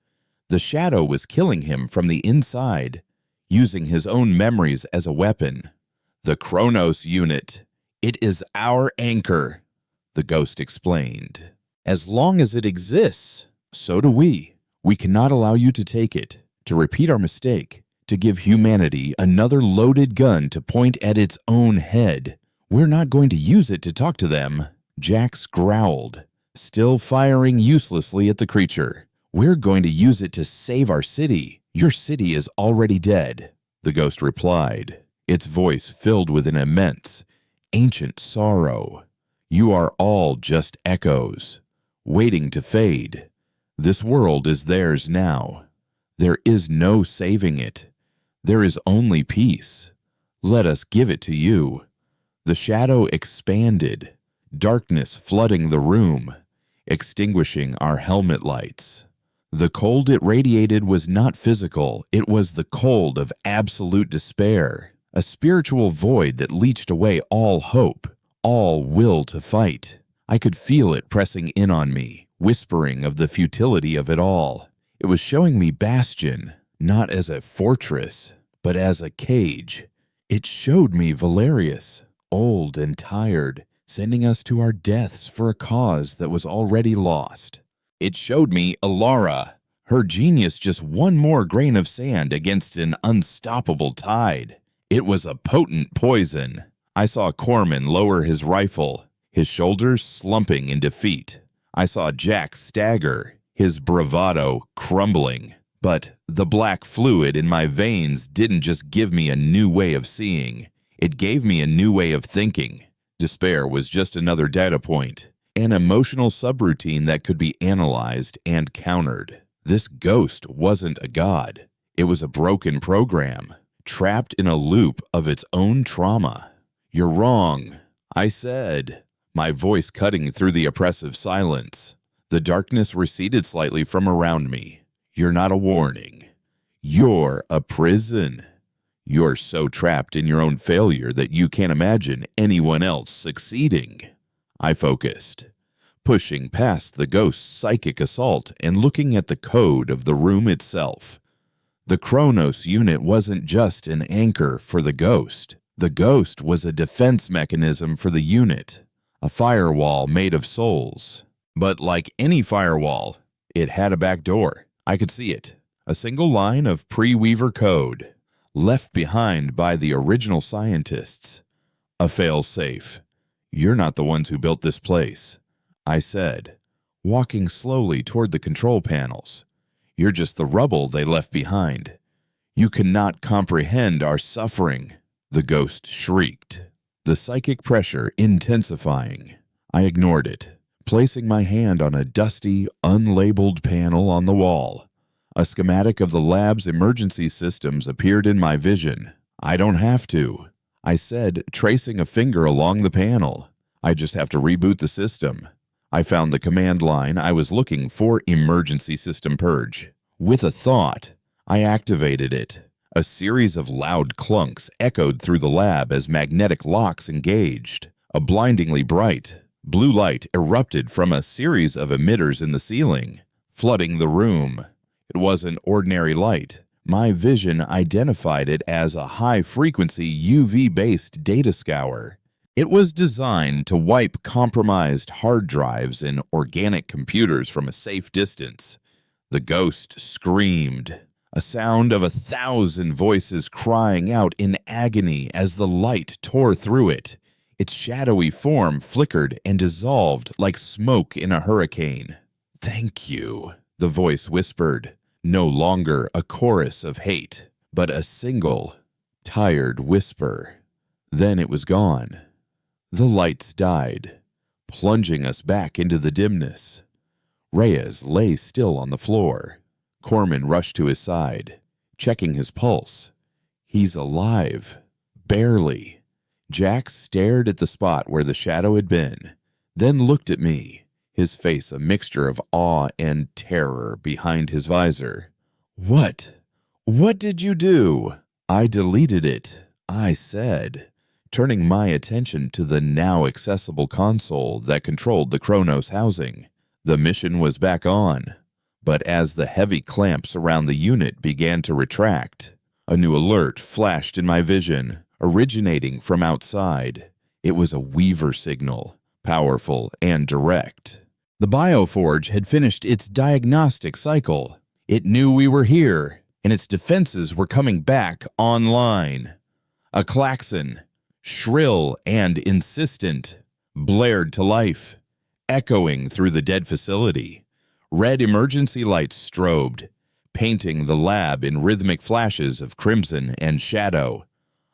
The shadow was killing him from the inside, using his own memories as a weapon. "The Kronos unit. It is our anchor," the ghost explained. "As long as it exists, so do we. We cannot allow you to take it, to repeat our mistake, to give humanity another loaded gun to point at its own head. We're not going to use it to talk to them." Jax growled, still firing uselessly at the creature. "We're going to use it to save our city. Your city is already dead," the ghost replied, its voice filled with an immense, ancient sorrow. "You are all just echoes, waiting to fade. This world is theirs now. There is no saving it. There is only peace. Let us give it to you." The shadow expanded, darkness flooding the room, extinguishing our helmet lights. The cold it radiated was not physical, it was the cold of absolute despair, a spiritual void that leached away all hope, all will to fight. I could feel it pressing in on me, whispering of the futility of it all. It was showing me Bastion, not as a fortress, but as a cage. It showed me Valerius, old and tired, sending us to our deaths for a cause that was already lost. It showed me Alara, her genius just one more grain of sand against an unstoppable tide. It was a potent poison. I saw Corman lower his rifle, his shoulders slumping in defeat. I saw Jack stagger, his bravado crumbling. But the black fluid in my veins didn't just give me a new way of seeing. It gave me a new way of thinking. Despair was just another data point, an emotional subroutine that could be analyzed and countered. This ghost wasn't a god. It was a broken program, trapped in a loop of its own trauma. "You're wrong," I said, my voice cutting through the oppressive silence. The darkness receded slightly from around me. "You're not a warning. You're a prison. You're so trapped in your own failure that you can't imagine anyone else succeeding." I focused, pushing past the ghost's psychic assault and looking at the code of the room itself. The Kronos unit wasn't just an anchor for the ghost. The ghost was a defense mechanism for the unit, a firewall made of souls. But like any firewall, it had a back door. I could see it, a single line of pre-Weaver code, left behind by the original scientists. A fail-safe. "You're not the ones who built this place," I said, walking slowly toward the control panels. "You're just the rubble they left behind. You cannot comprehend our suffering," the ghost shrieked, the psychic pressure intensifying. I ignored it, placing my hand on a dusty, unlabeled panel on the wall. A schematic of the lab's emergency systems appeared in my vision. "I don't have to," I said, tracing a finger along the panel. "I just have to reboot the system." I found the command line I was looking for: emergency system purge. With a thought, I activated it. A series of loud clunks echoed through the lab as magnetic locks engaged. A blindingly bright blue light erupted from a series of emitters in the ceiling, flooding the room. It wasn't ordinary light. My vision identified it as a high-frequency UV-based data scour. It was designed to wipe compromised hard drives and organic computers from a safe distance. The ghost screamed, a sound of 1,000 voices crying out in agony as the light tore through it. Its shadowy form flickered and dissolved like smoke in a hurricane. "Thank you," the voice whispered, no longer a chorus of hate, but a single, tired whisper. Then it was gone. The lights died, plunging us back into the dimness. Reyes lay still on the floor. Corman rushed to his side, checking his pulse. "He's alive. Barely." Jack stared at the spot where the shadow had been, then looked at me, his face a mixture of awe and terror behind his visor. What did you do?" "I deleted it," I said, turning my attention to the now accessible console that controlled the Kronos housing. The mission was back on, but as the heavy clamps around the unit began to retract, a new alert flashed in my vision, originating from outside. It was a Weaver signal, powerful and direct. The Bioforge had finished its diagnostic cycle. It knew we were here, and its defenses were coming back online. A klaxon, shrill and insistent, blared to life, echoing through the dead facility. Red emergency lights strobed, painting the lab in rhythmic flashes of crimson and shadow.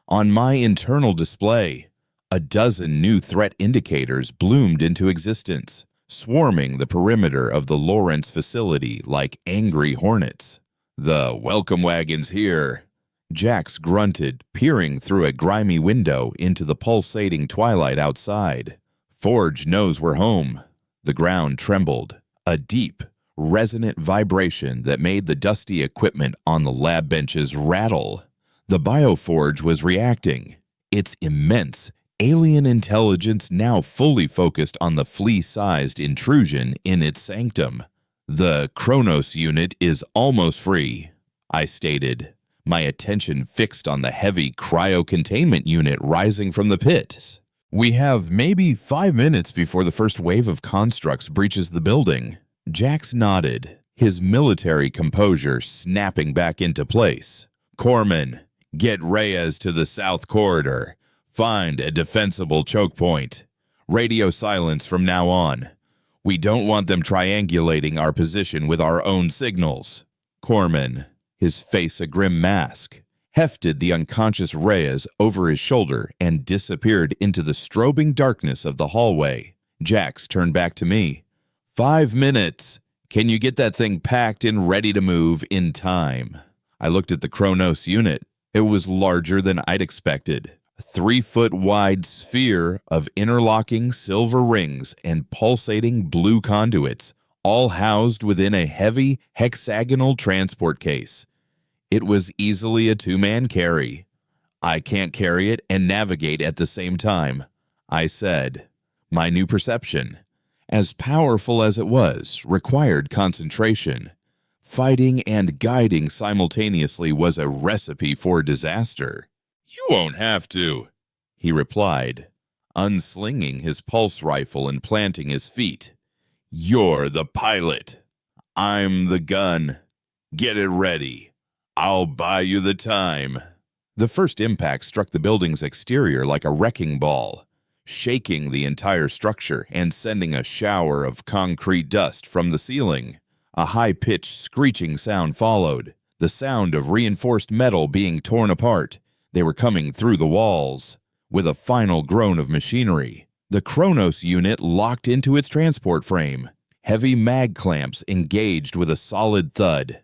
On my internal display, a dozen new threat indicators bloomed into existence, swarming the perimeter of the Lawrence facility like angry hornets. "The welcome wagon's here," Jax grunted, peering through a grimy window into the pulsating twilight outside. "Forge knows we're home." The ground trembled, a deep, resonant vibration that made the dusty equipment on the lab benches rattle. The Bioforge was reacting, its immense, alien intelligence now fully focused on the flea-sized intrusion in its sanctum. "The Kronos unit is almost free," I stated, my attention fixed on the heavy cryo-containment unit rising from the pit. "We have maybe 5 minutes before the first wave of constructs breaches the building." Jax nodded, his military composure snapping back into place. Corpsman, get Reyes to the south corridor. Find a defensible choke point. Radio silence from now on. We don't want them triangulating our position with our own signals. Corpsman, his face a grim mask, hefted the unconscious Reyes over his shoulder and disappeared into the strobing darkness of the hallway. Jax turned back to me. 5 minutes. Can you get that thing packed and ready to move in time? I looked at the Kronos unit. It was larger than I'd expected. A 3-foot wide sphere of interlocking silver rings and pulsating blue conduits, all housed within a heavy hexagonal transport case. It was easily a 2-man carry. I can't carry it and navigate at the same time, I said. My new perception, as powerful as it was, required concentration. Fighting and guiding simultaneously was a recipe for disaster. You won't have to, he replied, unslinging his pulse rifle and planting his feet. You're the pilot. I'm the gun. Get it ready. I'll buy you the time. The first impact struck the building's exterior like a wrecking ball, shaking the entire structure and sending a shower of concrete dust from the ceiling. A high-pitched screeching sound followed, the sound of reinforced metal being torn apart. They were coming through the walls. With a final groan of machinery, the Kronos unit locked into its transport frame. Heavy mag clamps engaged with a solid thud.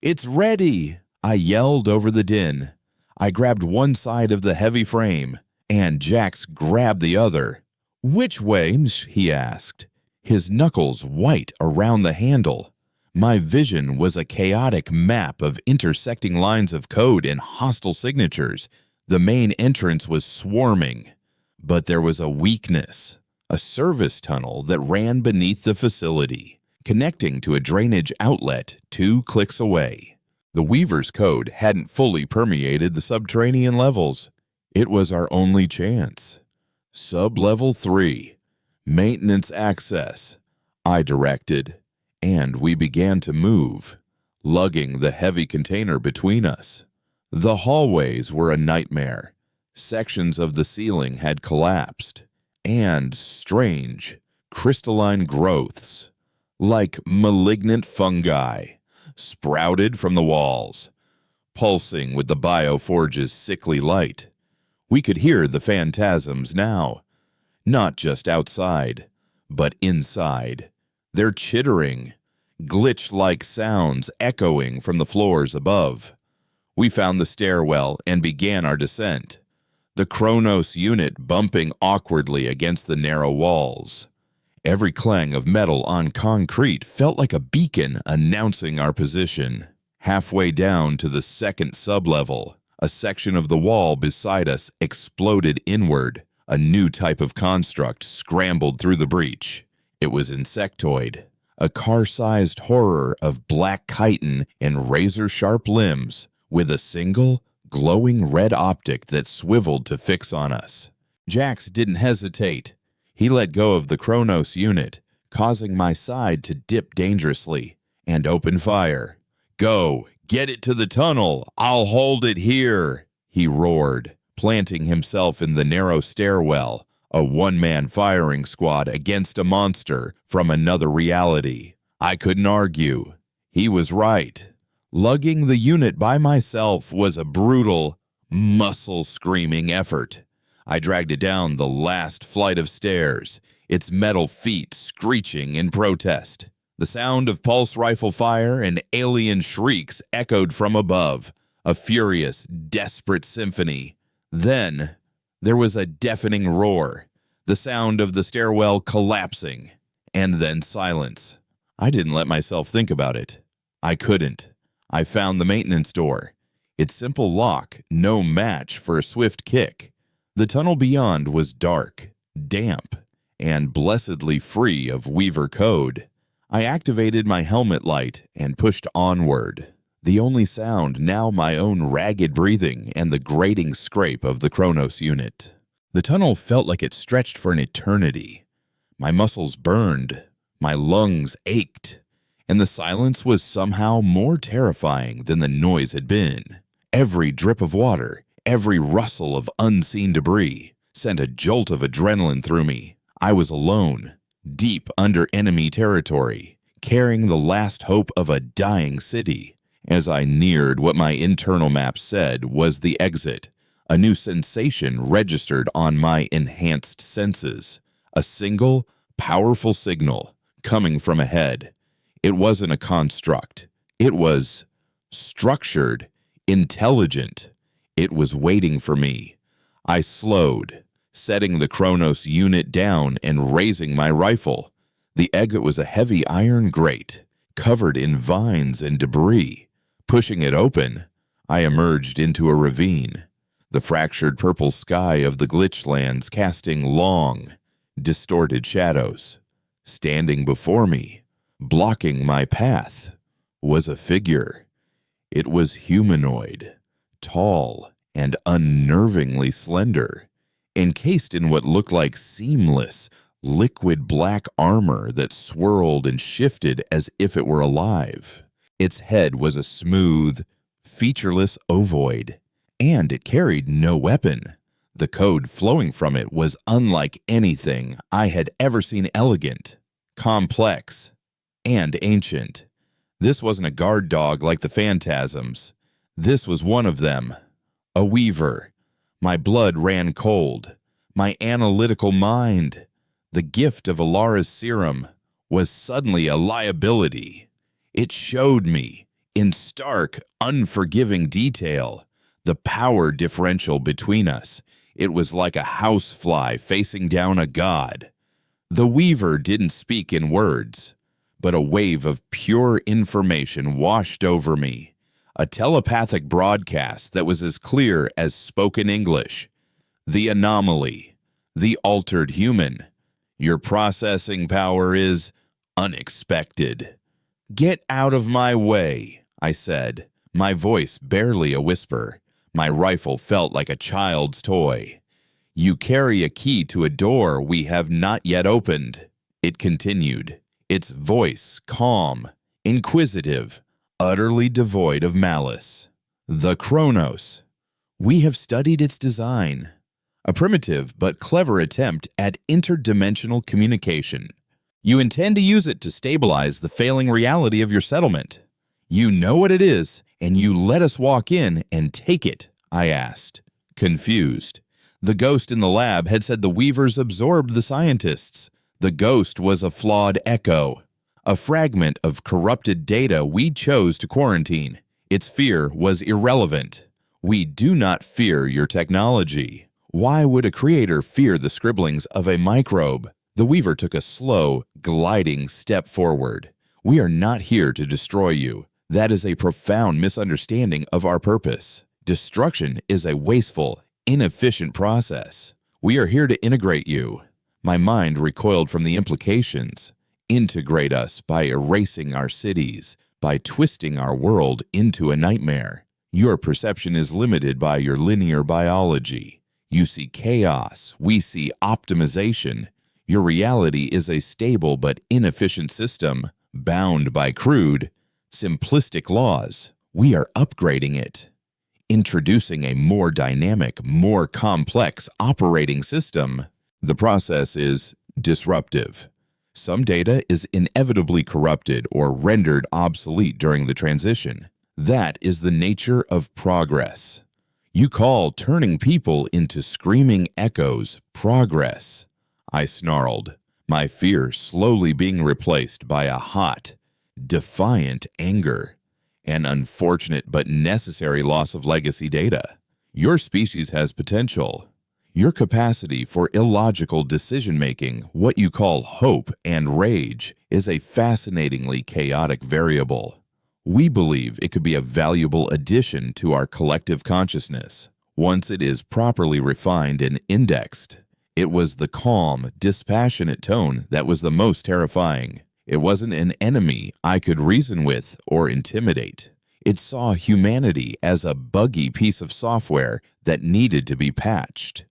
It's ready! I yelled over the din. I grabbed one side of the heavy frame, and Jax grabbed the other. Which way? He asked, his knuckles white around the handle. My vision was a chaotic map of intersecting lines of code and hostile signatures. The main entrance was swarming, but there was a weakness, a service tunnel that ran beneath the facility, connecting to a drainage outlet 2 clicks away. The Weaver's code hadn't fully permeated the subterranean levels. It was our only chance. Sub-level 3, maintenance access, I directed, and we began to move, lugging the heavy container between us. The hallways were a nightmare. Sections of the ceiling had collapsed, and strange, crystalline growths, like malignant fungi, sprouted from the walls, pulsing with the Bioforge's sickly light. We could hear the phantasms now, not just outside, but inside. Their chittering, glitch-like sounds echoing from the floors above. We found the stairwell and began our descent, the Kronos unit bumping awkwardly against the narrow walls. Every clang of metal on concrete felt like a beacon announcing our position. Halfway down to the second sublevel, a section of the wall beside us exploded inward. A new type of construct scrambled through the breach. It was insectoid, a car-sized horror of black chitin and razor-sharp limbs, with a single, glowing red optic that swiveled to fix on us. Jax didn't hesitate. He let go of the Kronos unit, causing my side to dip dangerously, and opened fire. Go, get it to the tunnel. I'll hold it here, he roared, planting himself in the narrow stairwell, a one-man firing squad against a monster from another reality. I couldn't argue. He was right. Lugging the unit by myself was a brutal, muscle-screaming effort. I dragged it down the last flight of stairs, its metal feet screeching in protest. The sound of pulse rifle fire and alien shrieks echoed from above, a furious, desperate symphony. Then, there was a deafening roar, the sound of the stairwell collapsing, and then silence. I didn't let myself think about it. I couldn't. I found the maintenance door. Its simple lock, no match for a swift kick. The tunnel beyond was dark, damp, and blessedly free of Weaver code. I activated my helmet light and pushed onward. The only sound now my own ragged breathing and the grating scrape of the Kronos unit. The tunnel felt like it stretched for an eternity. My muscles burned, My lungs ached, and the silence was somehow more terrifying than the noise had been. Every drip of water, every rustle of unseen debris sent a jolt of adrenaline through me. I was alone, deep under enemy territory, carrying the last hope of a dying city. As I neared what my internal map said was the exit, a new sensation registered on my enhanced senses. A single, powerful signal coming from ahead. It wasn't a construct. It was structured, intelligent. It was waiting for me. I slowed, setting the Kronos unit down and raising my rifle. The exit was a heavy iron grate, covered in vines and debris. Pushing it open, I emerged into a ravine, the fractured purple sky of the glitchlands casting long, distorted shadows. Standing before me, blocking my path, was a figure. It was humanoid, tall and unnervingly slender, encased in what looked like seamless, liquid black armor that swirled and shifted as if it were alive. Its head was a smooth, featureless ovoid, and it carried no weapon. The code flowing from it was unlike anything I had ever seen. Elegant, complex, and ancient. This wasn't a guard dog like the phantasms. This was one of them. A weaver. My blood ran cold. My analytical mind, the gift of Alara's serum, was suddenly a liability. It showed me, in stark, unforgiving detail, the power differential between us. It was like a housefly facing down a god. The weaver didn't speak in words, but a wave of pure information washed over me, a telepathic broadcast that was as clear as spoken English. The anomaly, the altered human. Your processing power is unexpected. Get out of my way, I said, my voice barely a whisper. My rifle felt like a child's toy. You carry a key to a door we have not yet opened, it continued, its voice calm, inquisitive, utterly devoid of malice. The Kronos. We have studied its design, a primitive but clever attempt at interdimensional communication. You intend to use it to stabilize the failing reality of your settlement. You know what it is, and you let us walk in and take it, I asked, confused. The ghost in the lab had said the weavers absorbed the scientists. The ghost was a flawed echo, a fragment of corrupted data we chose to quarantine. Its fear was irrelevant. We do not fear your technology. Why would a creator fear the scribblings of a microbe? The weaver took a slow, gliding step forward. We are not here to destroy you. That is a profound misunderstanding of our purpose. Destruction is a wasteful, inefficient process. We are here to integrate you. My mind recoiled from the implications. Integrate us by erasing our cities, by twisting our world into a nightmare. Your perception is limited by your linear biology. You see chaos, we see optimization. Your reality is a stable but inefficient system, bound by crude, simplistic laws. We are upgrading it, introducing a more dynamic, more complex operating system. The process is disruptive. Some data is inevitably corrupted or rendered obsolete during the transition. That is the nature of progress. You call turning people into screaming echoes progress. I snarled, my fear slowly being replaced by a hot, defiant anger. An unfortunate but necessary loss of legacy data. Your species has potential. Your capacity for illogical decision-making, what you call hope and rage, is a fascinatingly chaotic variable. We believe it could be a valuable addition to our collective consciousness, once it is properly refined and indexed. It was the calm, dispassionate tone that was the most terrifying. It wasn't an enemy I could reason with or intimidate. It saw humanity as a buggy piece of software that needed to be patched.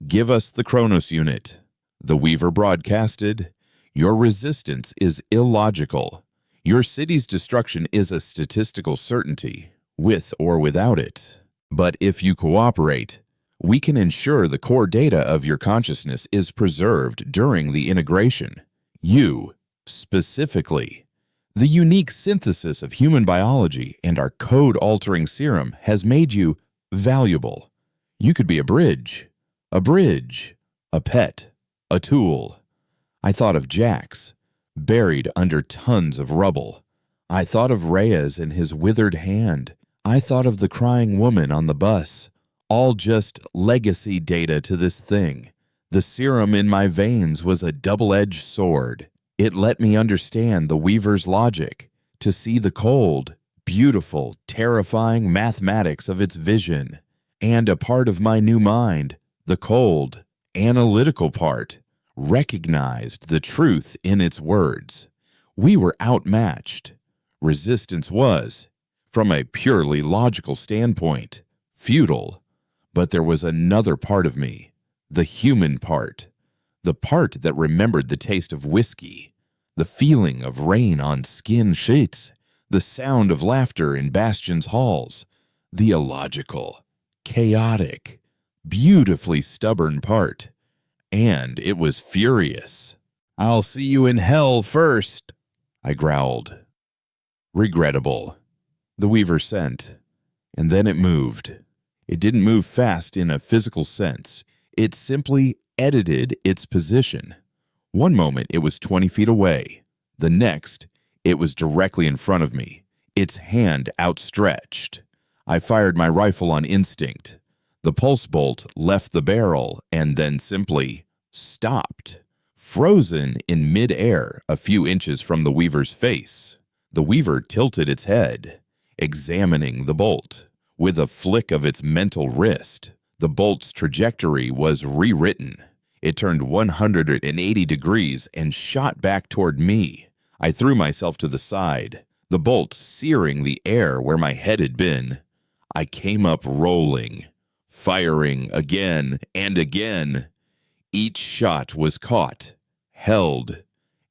Give us the Kronos unit. The Weaver broadcasted. Your resistance is illogical. Your city's destruction is a statistical certainty, with or without it. But if you cooperate, we can ensure the core data of your consciousness is preserved during the integration. You, specifically. The unique synthesis of human biology and our code-altering serum has made you valuable. You could be a bridge, a pet, a tool. I thought of Jax, buried under tons of rubble. I thought of Reyes and his withered hand. I thought of the crying woman on the bus. All just legacy data to this thing. The serum in my veins was a double-edged sword. It let me understand the Weaver's logic, to see the cold, beautiful, terrifying mathematics of its vision. And a part of my new mind, the cold, analytical part, recognized the truth in its words. We were outmatched. Resistance was, from a purely logical standpoint, futile. But there was another part of me, the human part, the part that remembered the taste of whiskey, the feeling of rain on skin sheets, the sound of laughter in Bastion's halls, the illogical, chaotic, beautifully stubborn part. And it was furious. "I'll see you in hell first," I growled. Regrettable. The Weaver sent, and then it moved. It didn't move fast in a physical sense. It simply edited its position. One moment it was 20 feet away. The next, it was directly in front of me, its hand outstretched. I fired my rifle on instinct. The pulse bolt left the barrel and then simply stopped, frozen in mid-air a few inches from the Weaver's face. The Weaver tilted its head, examining the bolt. With a flick of its mental wrist, the bolt's trajectory was rewritten. It turned 180 degrees and shot back toward me. I threw myself to the side, the bolt searing the air where my head had been. I came up rolling, firing again and again. Each shot was caught, held,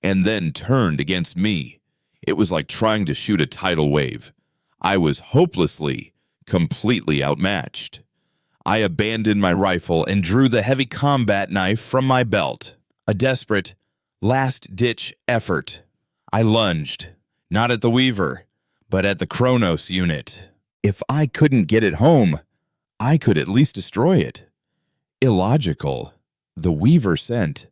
and then turned against me. It was like trying to shoot a tidal wave. I was hopelessly, completely outmatched. I abandoned my rifle and drew the heavy combat knife from my belt. A desperate, last-ditch effort. I lunged, not at the Weaver, but at the Kronos unit. If I couldn't get it home, I could at least destroy it. Illogical. The Weaver sent,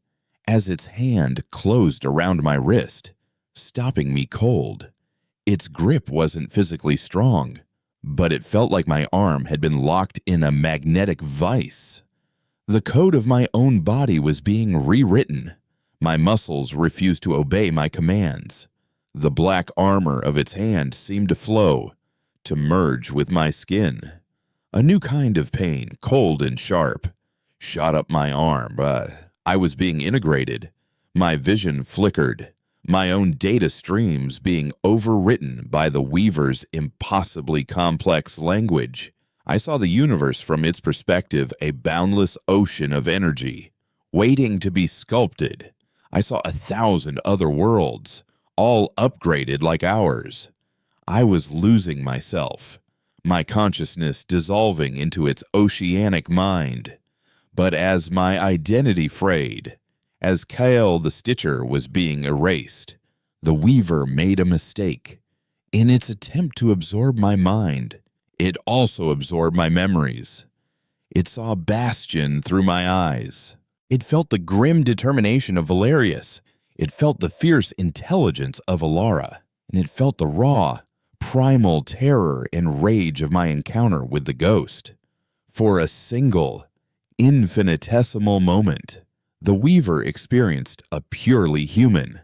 as its hand closed around my wrist, stopping me cold. Its grip wasn't physically strong, but it felt like my arm had been locked in a magnetic vice. The code of my own body was being rewritten. My muscles refused to obey my commands. The black armor of its hand seemed to flow, to merge with my skin. A new kind of pain, cold and sharp, shot up my arm. I was being integrated. My vision flickered, my own data streams being overwritten by the Weaver's impossibly complex language. I saw the universe from its perspective, a boundless ocean of energy, waiting to be sculpted. I saw 1,000 other worlds, all upgraded like ours. I was losing myself, my consciousness dissolving into its oceanic mind. But as my identity frayed, as Kyle the Stitcher was being erased, the Weaver made a mistake. In its attempt to absorb my mind, it also absorbed my memories. It saw Bastion through my eyes. It felt the grim determination of Valerius. It felt the fierce intelligence of Alara. And it felt the raw, primal terror and rage of my encounter with the ghost. For a single, infinitesimal moment, the Weaver experienced a purely human,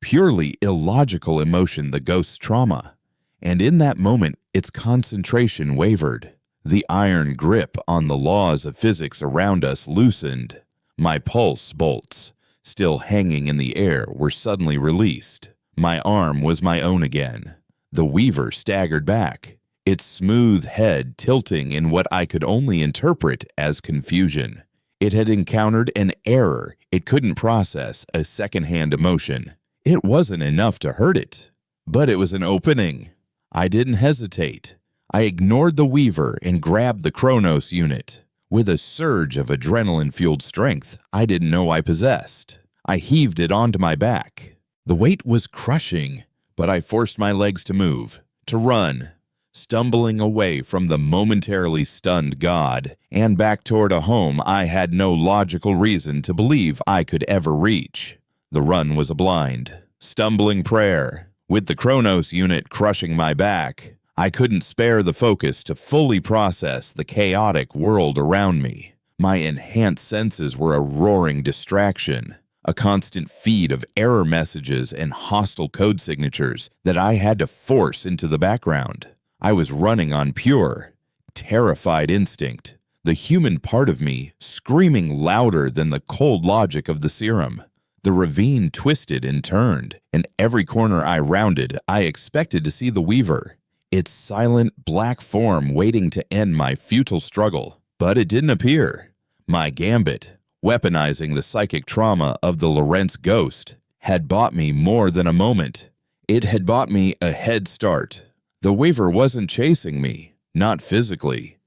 purely illogical emotion, the ghost's trauma. And in that moment, its concentration wavered. The iron grip on the laws of physics around us loosened. My pulse bolts, still hanging in the air, were suddenly released. My arm was my own again. The Weaver staggered back, its smooth head tilting in what I could only interpret as confusion. It had encountered an error. It couldn't process a secondhand emotion. It wasn't enough to hurt it, but it was an opening. I didn't hesitate. I ignored the Weaver and grabbed the Kronos unit. With a surge of adrenaline-fueled strength I didn't know I possessed, I heaved it onto my back. The weight was crushing, but I forced my legs to move, to run, stumbling away from the momentarily stunned god and back toward a home I had no logical reason to believe I could ever reach. The run was a blind, stumbling prayer. With the Kronos unit crushing my back, I couldn't spare the focus to fully process the chaotic world around me. My enhanced senses were a roaring distraction, a constant feed of error messages and hostile code signatures that I had to force into the background. I was running on pure, terrified instinct, the human part of me screaming louder than the cold logic of the serum. The ravine twisted and turned, and every corner I rounded, I expected to see the Weaver, its silent black form waiting to end my futile struggle. But it didn't appear. My gambit, weaponizing the psychic trauma of the Lorentz ghost, had bought me more than a moment. It had bought me a head start. The Weaver wasn't chasing me, not physically.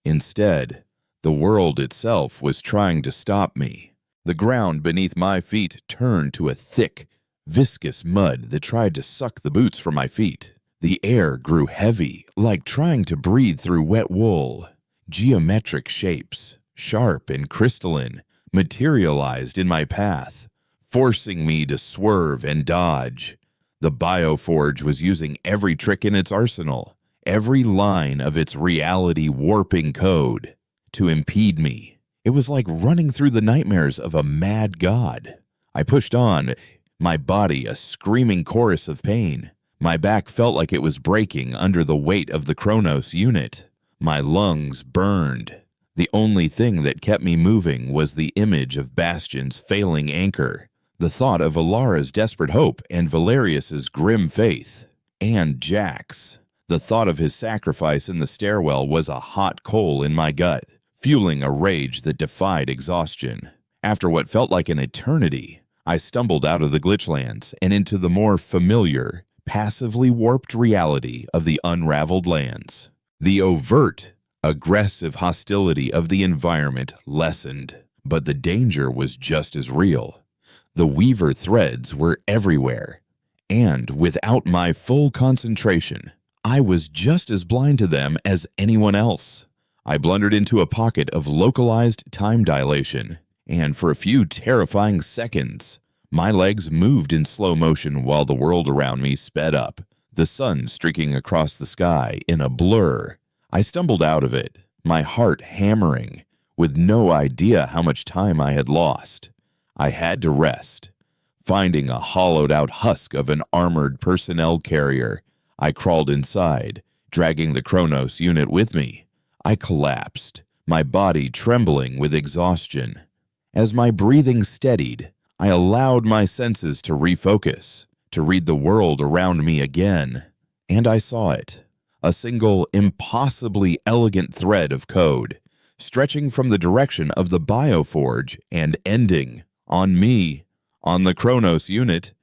Instead, the world itself was trying to stop me. The ground beneath my feet turned to a thick, viscous mud that tried to suck the boots from my feet. The air grew heavy, like trying to breathe through wet wool. Geometric shapes, sharp and crystalline, materialized in my path, forcing me to swerve and dodge. The Bioforge was using every trick in its arsenal, every line of its reality-warping code, to impede me. It was like running through the nightmares of a mad god. I pushed on, my body a screaming chorus of pain. My back felt like it was breaking under the weight of the Kronos unit. My lungs burned. The only thing that kept me moving was the image of Bastion's failing anchor, the thought of Alara's desperate hope and Valerius's grim faith, and Jack's. The thought of his sacrifice in the stairwell was a hot coal in my gut, fueling a rage that defied exhaustion. After what felt like an eternity, I stumbled out of the glitchlands and into the more familiar, passively warped reality of the unraveled lands. The overt, aggressive hostility of the environment lessened, but the danger was just as real. The Weaver threads were everywhere, and without my full concentration, I was just as blind to them as anyone else. I blundered into a pocket of localized time dilation, and for a few terrifying seconds, my legs moved in slow motion while the world around me sped up, the sun streaking across the sky in a blur. I stumbled out of it, my heart hammering, with no idea how much time I had lost. I had to rest. Finding a hollowed-out husk of an armored personnel carrier, I crawled inside, dragging the Kronos unit with me. I collapsed, my body trembling with exhaustion. As my breathing steadied, I allowed my senses to refocus, to read the world around me again. And I saw it, a single, impossibly elegant thread of code, stretching from the direction of the Bioforge and ending on me, on the Kronos unit.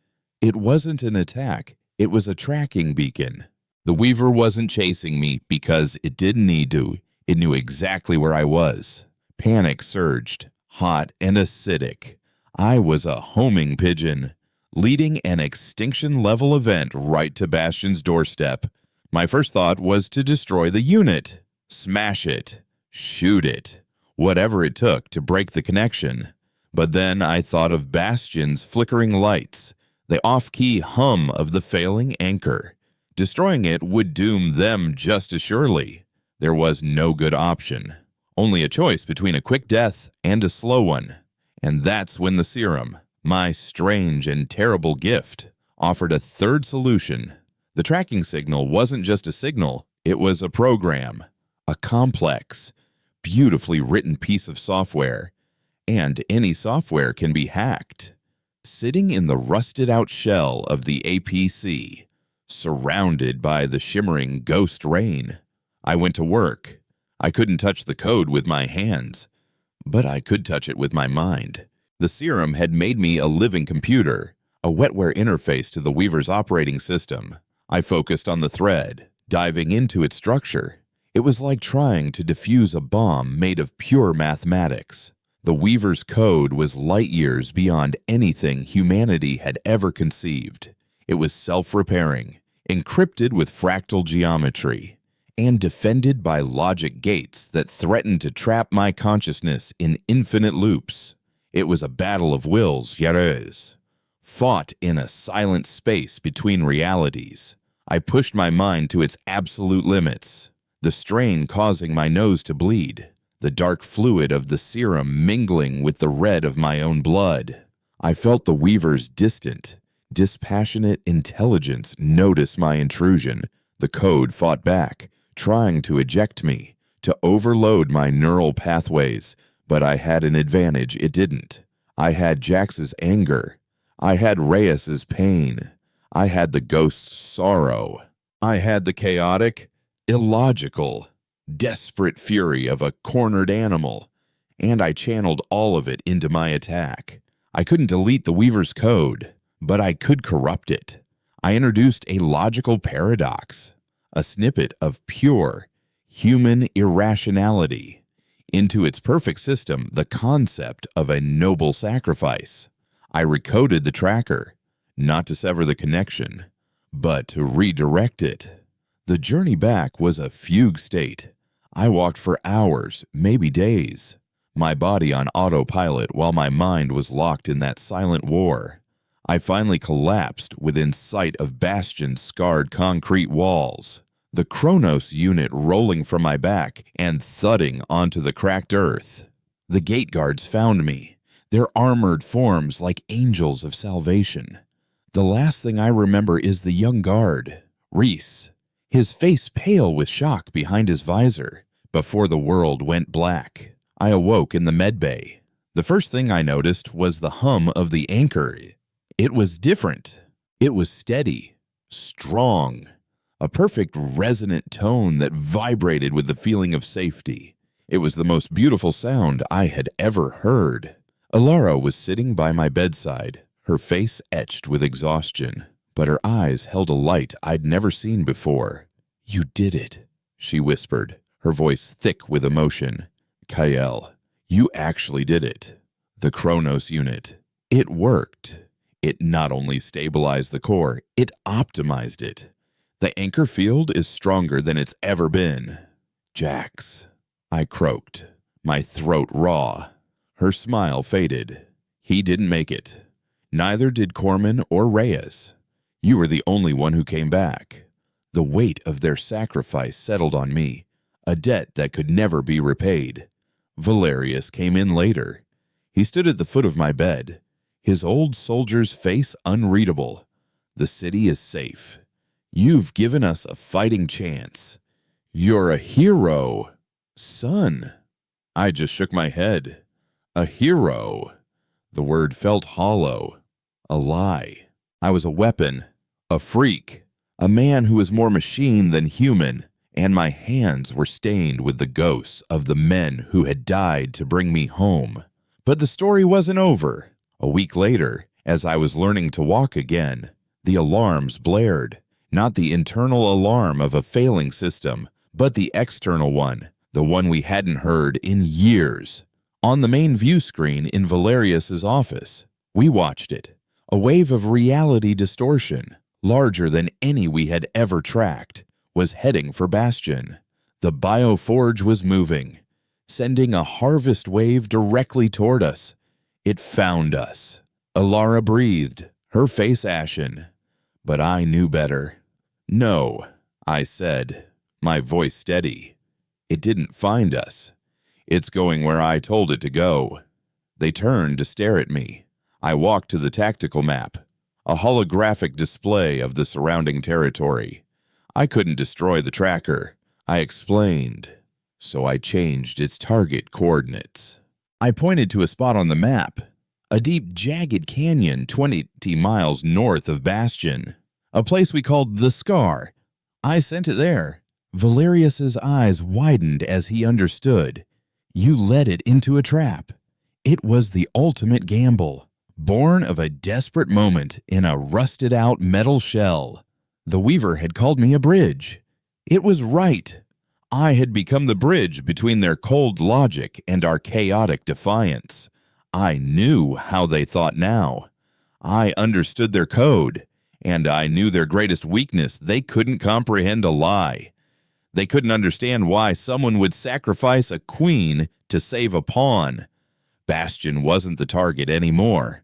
It wasn't an attack, it was a tracking beacon. The Weaver wasn't chasing me because it didn't need to. It knew exactly where I was. Panic surged, hot and acidic. I was a homing pigeon, leading an extinction-level event right to Bastion's doorstep. My first thought was to destroy the unit, smash it, shoot it, whatever it took to break the connection. But then I thought of Bastion's flickering lights, the off-key hum of the failing anchor. Destroying it would doom them just as surely. There was no good option, only a choice between a quick death and a slow one. And that's when the serum, my strange and terrible gift, offered a third solution. The tracking signal wasn't just a signal, it was a program, a complex, beautifully written piece of software. And any software can be hacked. Sitting in the rusted-out shell of the APC, surrounded by the shimmering ghost rain, I went to work. I couldn't touch the code with my hands, but I could touch it with my mind. The serum had made me a living computer, a wetware interface to the Weaver's operating system. I focused on the thread, diving into its structure. It was like trying to defuse a bomb made of pure mathematics. The Weaver's code was light years beyond anything humanity had ever conceived. It was self-repairing, encrypted with fractal geometry, and defended by logic gates that threatened to trap my consciousness in infinite loops. It was a battle of wills, Jerez, fought in a silent space between realities. I pushed my mind to its absolute limits, the strain causing my nose to bleed, the dark fluid of the serum mingling with the red of my own blood. I felt the Weaver's distant, dispassionate intelligence notice my intrusion. The code fought back, trying to eject me, to overload my neural pathways, but I had an advantage it didn't. I had Jax's anger. I had Reyes's pain. I had the ghost's sorrow. I had the chaotic, illogical, desperate fury of a cornered animal, and I channeled all of it into my attack. I couldn't delete the Weaver's code, but I could corrupt it. I introduced a logical paradox, a snippet of pure, human irrationality, into its perfect system, the concept of a noble sacrifice. I recoded the tracker, not to sever the connection, but to redirect it. The journey back was a fugue state. I walked for hours, maybe days, my body on autopilot while my mind was locked in that silent war. I finally collapsed within sight of Bastion's scarred concrete walls, the Kronos unit rolling from my back and thudding onto the cracked earth. The gate guards found me, their armored forms like angels of salvation. The last thing I remember is the young guard, Reese, his face pale with shock behind his visor, before the world went black. I awoke in the medbay. The first thing I noticed was the hum of the anchor. It was different. It was steady, strong, a perfect resonant tone that vibrated with the feeling of safety. It was the most beautiful sound I had ever heard. Alara was sitting by my bedside, her face etched with exhaustion, but her eyes held a light I'd never seen before. "You did it," she whispered, her voice thick with emotion. "Kael, you actually did it. The Kronos unit. It worked. It not only stabilized the core, it optimized it. The anchor field is stronger than it's ever been." "Jax," I croaked, my throat raw. Her smile faded. "He didn't make it. Neither did Corman or Reyes. You were the only one who came back." The weight of their sacrifice settled on me, a debt that could never be repaid. Valerius came in later. He stood at the foot of my bed, his old soldier's face unreadable. "The city is safe. You've given us a fighting chance. You're a hero, son." I just shook my head. A hero. The word felt hollow. A lie. I was a weapon, a freak, a man who was more machine than human, and my hands were stained with the ghosts of the men who had died to bring me home. But the story wasn't over. A week later, as I was learning to walk again, the alarms blared. Not the internal alarm of a failing system, but the external one, the one we hadn't heard in years. On the main view screen in Valerius's office, we watched it. A wave of reality distortion, larger than any we had ever tracked, was heading for Bastion. The bioforge was moving, sending a harvest wave directly toward us. It found us. Alara breathed, her face ashen. But I knew better. "No," I said, my voice steady. "It didn't find us. It's going where I told it to go." They turned to stare at me. I walked to the tactical map, a holographic display of the surrounding territory. I couldn't destroy the tracker, I explained, so I changed its target coordinates. I pointed to a spot on the map, a deep, jagged canyon 20 miles north of Bastion, a place we called the Scar. I sent it there. Valerius's eyes widened as he understood. You led it into a trap. It was the ultimate gamble, born of a desperate moment in a rusted-out metal shell. The Weaver had called me a bridge. It was right. I had become the bridge between their cold logic and our chaotic defiance. I knew how they thought now. I understood their code, and I knew their greatest weakness. They couldn't comprehend a lie. They couldn't understand why someone would sacrifice a queen to save a pawn. Bastion wasn't the target anymore.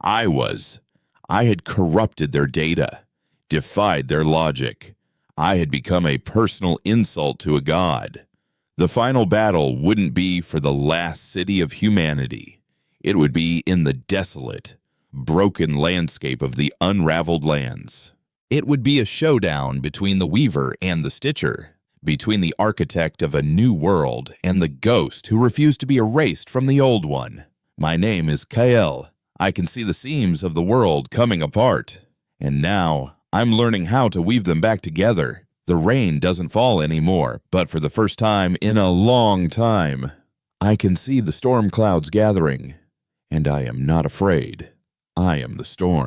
I was. I had corrupted their data, defied their logic. I had become a personal insult to a god. The final battle wouldn't be for the last city of humanity. It would be in the desolate, broken landscape of the unraveled lands. It would be a showdown between the Weaver and the Stitcher, between the architect of a new world and the ghost who refused to be erased from the old one. My name is Kael. I can see the seams of the world coming apart. And now, I'm learning how to weave them back together. The rain doesn't fall anymore, but for the first time in a long time, I can see the storm clouds gathering, and I am not afraid. I am the storm.